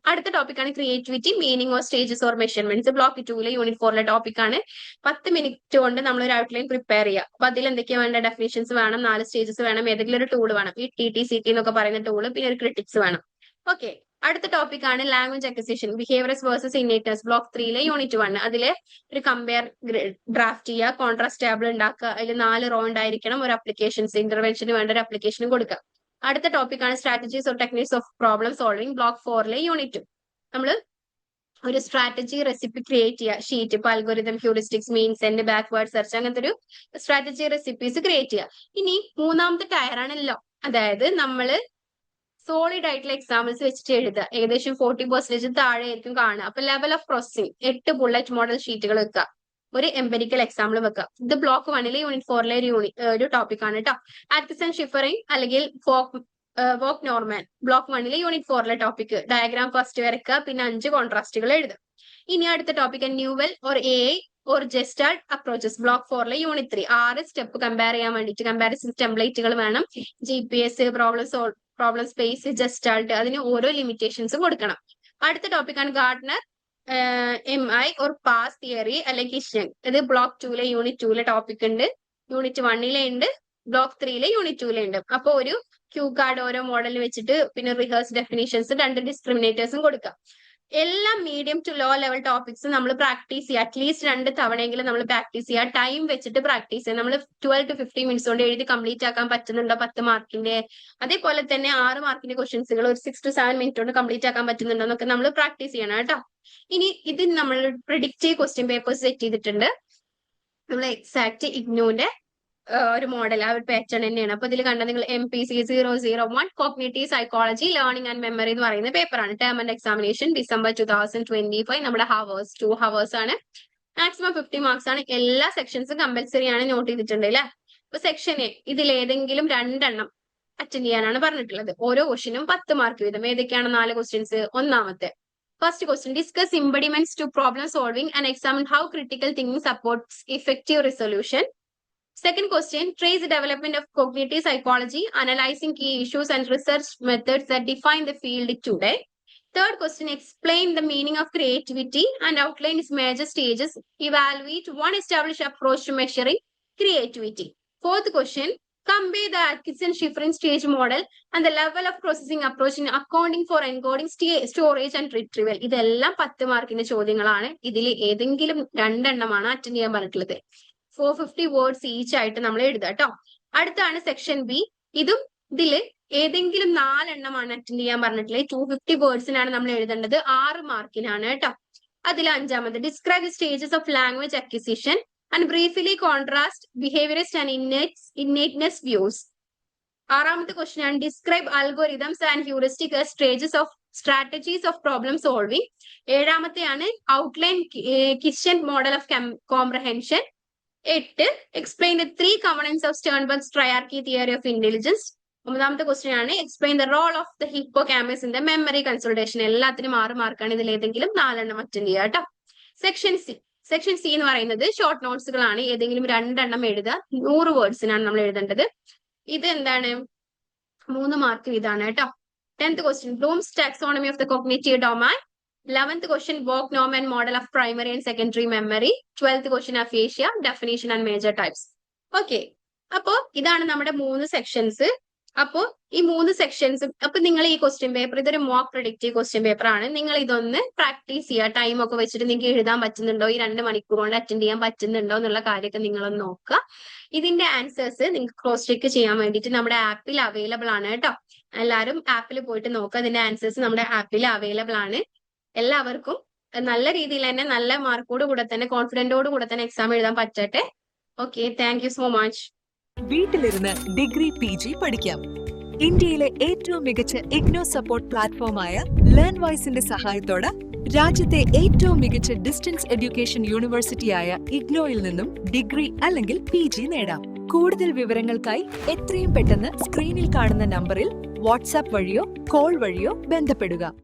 അടുത്ത ടോപ്പിക്കാണ് creativity, meaning or stages or measurements. Block 2 unit 4 ടോപ്പിക്കാണ്. 10 മിനിറ്റ് കൊണ്ട് നമ്മൾ ഒരു ഔട്ട്ലൈൻ പ്രിപ്പയർ ചെയ്യുക. അപ്പൊ അതിൽ എന്തൊക്കെയാ വേണ്ട? ഡെഫിനേഷൻസ് വേണം, 4 സ്റ്റേജസ് വേണം, ഏതെങ്കിലും ഒരു ടൂൾ വേണം, ഈ TTCT എന്നൊക്കെ പറയുന്ന ടൂള്, പിന്നെ ഒരു ക്രിട്ടിക്സ് വേണം. ഓക്കെ, അടുത്ത ടോപ്പിക്കാണ് language acquisition, behaviours versus innateness. Block 3 unit 1 അതിലെ ഒരു കമ്പയർ ഡ്രാഫ്റ്റ് ചെയ്യുക, കോൺട്രാസ്റ്റ് ടേബിൾ ഉണ്ടാക്കുക, അതിൽ 4 റോ ഉണ്ടായിരിക്കണം, ഒരു അപ്ലിക്കേഷൻസ് ഇന്റർവെൻഷന് വേണ്ട ഒരു അപ്ലിക്കേഷനും കൊടുക്കുക. അടുത്ത ടോപ്പിക്കാണ് strategies or techniques of problem solving. Block 4 unit 2 നമ്മൾ ഒരു സ്ട്രാറ്റജി റെസിപ്പി ക്രിയേറ്റ് ചെയ്യുക. ഷീറ്റ്, ഇപ്പൊ അൽഗോരിതം, ഹ്യൂറിസ്റ്റിക്സ്, മീൻ സെൻഡ്, ബാക്ക്വേർഡ് സെർച്ച്, അങ്ങനത്തെ ഒരു സ്ട്രാറ്റജി റെസിപ്പീസ് ക്രിയേറ്റ് ചെയ്യുക. ഇനി 3ാമത്തെ ടയറാണ് ലോ. അതായത് നമ്മൾ സോളിഡ് ആയിട്ടുള്ള എക്സാമ്പിൾസ് വെച്ചിട്ട് എഴുതുക. ഏകദേശം 40% താഴെ ആയിരിക്കും കാണുക. അപ്പൊ level of processing 8 bullet model ഷീറ്റുകൾ വെക്കുക, ഒരു എംപെരിക്കൽ എക്സാമ്പിൾ വെക്കുക. ഇത് ബ്ലോക്ക് 1 യൂണിറ്റ് 4 ഒരു ടോപ്പിക് ആണ് കേട്ടോ. ആറ്റ്കിൻസൺ ഷിഫറിംഗ് അല്ലെങ്കിൽ Waugh Norman block 1 unit 4 topic. Diagram first വരയ്ക്കുക, പിന്നെ 5 കോൺട്രാസ്റ്റുകൾ എഴുതുക. ഇനി അടുത്ത topic Newell or AI or Gestalt approaches. Block 4 unit 3 6 step compare ചെയ്യാൻ വേണ്ടിയിട്ട് കമ്പാരിസൺ ടെംപ്ലേറ്റുകൾ വേണം. GPS, പ്രോബ്ലം സ്പേസ്, ജസ്റ്റാൾട്ട്, അതിന് ഓരോ ലിമിറ്റേഷൻസും കൊടുക്കണം. അടുത്ത ടോപ്പിക്കാണ് Gardner MI or pass theory അല്ലെങ്കിൽ കിഷൻ. ഇത് ബ്ലോക്ക് 2 യൂണിറ്റ് 2 ടോപ്പിക് ഉണ്ട്, യൂണിറ്റ് 1 ഉണ്ട്, ബ്ലോക്ക് 3 യൂണിറ്റ് 2 ഉണ്ട്. അപ്പൊ ഒരു ക്യൂ കാർഡ് ഓരോ മോഡലിൽ വെച്ചിട്ട് പിന്നെ റിഹേഴ്സ് ഡെഫിനേഷൻസ് 2 ഡിസ്ക്രിമിനേറ്റേഴ്സും കൊടുക്കാം. എല്ലാം medium to low level topics നമ്മൾ പ്രാക്ടീസ് ചെയ്യുക. അറ്റ്ലീസ്റ്റ് 2 തവണയെങ്കിലും നമ്മൾ പ്രാക്ടീസ് ചെയ്യുക. ടൈം വെച്ചിട്ട് പ്രാക്ടീസ് ചെയ്യുക. നമ്മൾ 12 to 15 മിനിറ്റ്സ് കൊണ്ട് എഴുതി കംപ്ലീറ്റ് ആക്കാൻ പറ്റുന്നുണ്ടോ 10 മാർക്കിന്റെ, അതേപോലെ തന്നെ 6 മാർക്കിന്റെ ക്വസ്റ്റ്യൻസുകൾ ഒരു 6 to 7 മിനിറ്റ് കൊണ്ട് കംപ്ലീറ്റ് ആക്കാൻ പറ്റുന്നുണ്ടോ എന്നൊക്കെ നമ്മൾ പ്രാക്ടീസ് ചെയ്യണം കേട്ടോ. ഇനി ഇത് നമ്മൾ പ്രിഡിക്റ്റീവ് ക്വസ്റ്റ്യൻ പേപ്പേഴ്സ് സെറ്റ് ചെയ്തിട്ടുണ്ട്. നമ്മൾ എക്സാക്ട് ഇഗ്നോന്റെ ഒരു മോഡൽ, ആ ഒരു പാറ്റേൺ തന്നെയാണ്. അപ്പൊ ഇതിൽ കണ്ട നിങ്ങൾ MPC 001 cognitive psychology learning and memory എന്ന് പറയുന്ന പേപ്പറാണ്. Term and examination December 2025. നമ്മുടെ 2 hours ആണ്. മാക്സിമം 50 മാർക്സ് ആണ്. എല്ലാ സെക്ഷൻസും കമ്പൽസറി ആണ്, നോട്ട് ചെയ്തിട്ടുണ്ട് അല്ലെ. അപ്പൊ സെക്ഷൻ A ഇതിൽ ഏതെങ്കിലും 2 അറ്റൻഡ് ചെയ്യാനാണ് പറഞ്ഞിട്ടുള്ളത്. ഓരോ ക്വസ്റ്റിനും 10 മാർക്ക് വീതം. ഏതൊക്കെയാണ് 4 ക്വസ്റ്റ്യൻസ്? ഒന്നാമത്തെ first question, discuss impediments to problem solving and examine how critical thinking supports effective resolution. Second question, trace the development of cognitive psychology, analyzing key issues and research methods that define the field today. Third question, explain the meaning of creativity and outline its major stages. Evaluate one established approach to measuring creativity. Fourth question, compare the Atkinson-Shiffrin stage model and the level of processing approach in accounting for encoding, storage and retrieval. ഇതെല്ലാം 10 മാർക്കിന്റെ ചോദ്യങ്ങളാണ്. ഇതിൽ ഏതെങ്കിലും 2 അറ്റൻഡ് ചെയ്യാൻ പറഞ്ഞിട്ടുള്ളത്. 450 വേർഡ്സ് ഈച്ച് ആയിട്ട് നമ്മൾ എഴുതുക കേട്ടോ. അടുത്താണ് സെക്ഷൻ B. ഇതില് ഏതെങ്കിലും 4 അറ്റൻഡ് ചെയ്യാൻ പറഞ്ഞിട്ടുള്ളത്. 250 വേർഡ്സിനാണ് നമ്മൾ എഴുതേണ്ടത്. 6 മാർക്കിനാണ് കേട്ടോ. അതിൽ 5ാമത്, describe the stages of language acquisition and briefly contrast behaviourist and innateness views. 6ാമത്തെ ക്വസ്റ്റ്യൻ ആണ്, describe algorithms and heuristic stages of strategies of problem solving. 7ാമത്തെയാണ് ഔട്ട്ലൈൻ കിഷൻ model of comprehension. 8, explain the 3 components of Sternberg's triarchy theory of intelligence. 9ാമത്തെ ക്വസ്റ്റ്യൻ ആണ്, explain the role of the hippocampus in the memory consolidation. എല്ലാത്തിനും 6 മാർക്കാണ്. ഇതിൽ ഏതെങ്കിലും 4 അറ്റൻഡ് ചെയ്യുക കേട്ടോ. സെക്ഷൻ C, സെക്ഷൻ സി എന്ന് പറയുന്നത് ഷോർട്ട് നോട്ട്സുകളാണ്. ഏതെങ്കിലും 2 എഴുതുക. 100 വേർഡ്സിനാണ് നമ്മൾ എഴുതേണ്ടത്. ഇത് എന്താണ് 3 മാർക്ക് ഇതാണ് കേട്ടോ. 10th question, Bloom's taxonomy of the cognitive domain. 11th question, Vogt norm and model of primary and secondary memory. 12th question, aphasia, definition and major types. Okay, അപ്പോ ഇതാണ് നമ്മുടെ 3 സെക്ഷൻസ്. അപ്പോ ഈ 3 സെക്ഷൻസും അപ്പൊ നിങ്ങൾ ഈ ക്വസ്റ്റ്യൻ പേപ്പർ, ഇതൊരു മോക്ക് പ്രെഡിക്റ്റീവ് ക്വസ്റ്റ്യൻ പേപ്പർ ആണ്. നിങ്ങൾ ഇതൊന്ന് പ്രാക്ടീസ് ചെയ്യുക. ടൈം ഒക്കെ വെച്ചിട്ട് നിങ്ങൾക്ക് എഴുതാൻ പറ്റുന്നുണ്ടോ, ഈ 2 മണിക്കൂർ കൊണ്ട് അറ്റൻഡ് ചെയ്യാൻ പറ്റുന്നുണ്ടോ എന്നുള്ള കാര്യമൊക്കെ നിങ്ങളൊന്ന് നോക്കുക. ഇതിന്റെ ആൻസേഴ്സ് നിങ്ങൾക്ക് ക്രോസ് ചെക്ക് ചെയ്യാൻ വേണ്ടിയിട്ട് നമ്മുടെ ആപ്പിൽ അവൈലബിൾ ആണ് കേട്ടോ. എല്ലാവരും ആപ്പിൽ പോയിട്ട് നോക്കുക. ഇതിന്റെ ആൻസേഴ്സ് നമ്മുടെ ആപ്പിൽ അവൈലബിൾ ആണ്. എല്ലാവർക്കും നല്ല രീതിയിൽ തന്നെ, നല്ല മാർക്കോട് കൂടെ തന്നെ, കോൺഫിഡന്റോട് കൂടെ തന്നെ എക്സാം എഴുതാൻ പറ്റട്ടെ. ഓക്കെ, താങ്ക് യു സോ മച്ച്. വീട്ടിലിരുന്ന് ഡിഗ്രി PG പഠിക്കാം. ഇന്ത്യയിലെ ഏറ്റവും മികച്ച ഇഗ്നോ സപ്പോർട്ട് പ്ലാറ്റ്ഫോമായ ലേൺവൈസിന്റെ സഹായത്തോടെ രാജ്യത്തെ ഏറ്റവും മികച്ച ഡിസ്റ്റൻസ് എഡ്യൂക്കേഷൻ യൂണിവേഴ്സിറ്റിയായ ഇഗ്നോയിൽ നിന്നും ഡിഗ്രി അല്ലെങ്കിൽ PG നേടാം. കൂടുതൽ വിവരങ്ങൾക്കായി എത്രയും പെട്ടെന്ന് സ്ക്രീനിൽ കാണുന്ന നമ്പറിൽ വാട്സാപ്പ് വഴിയോ കോൾ വഴിയോ ബന്ധപ്പെടുക.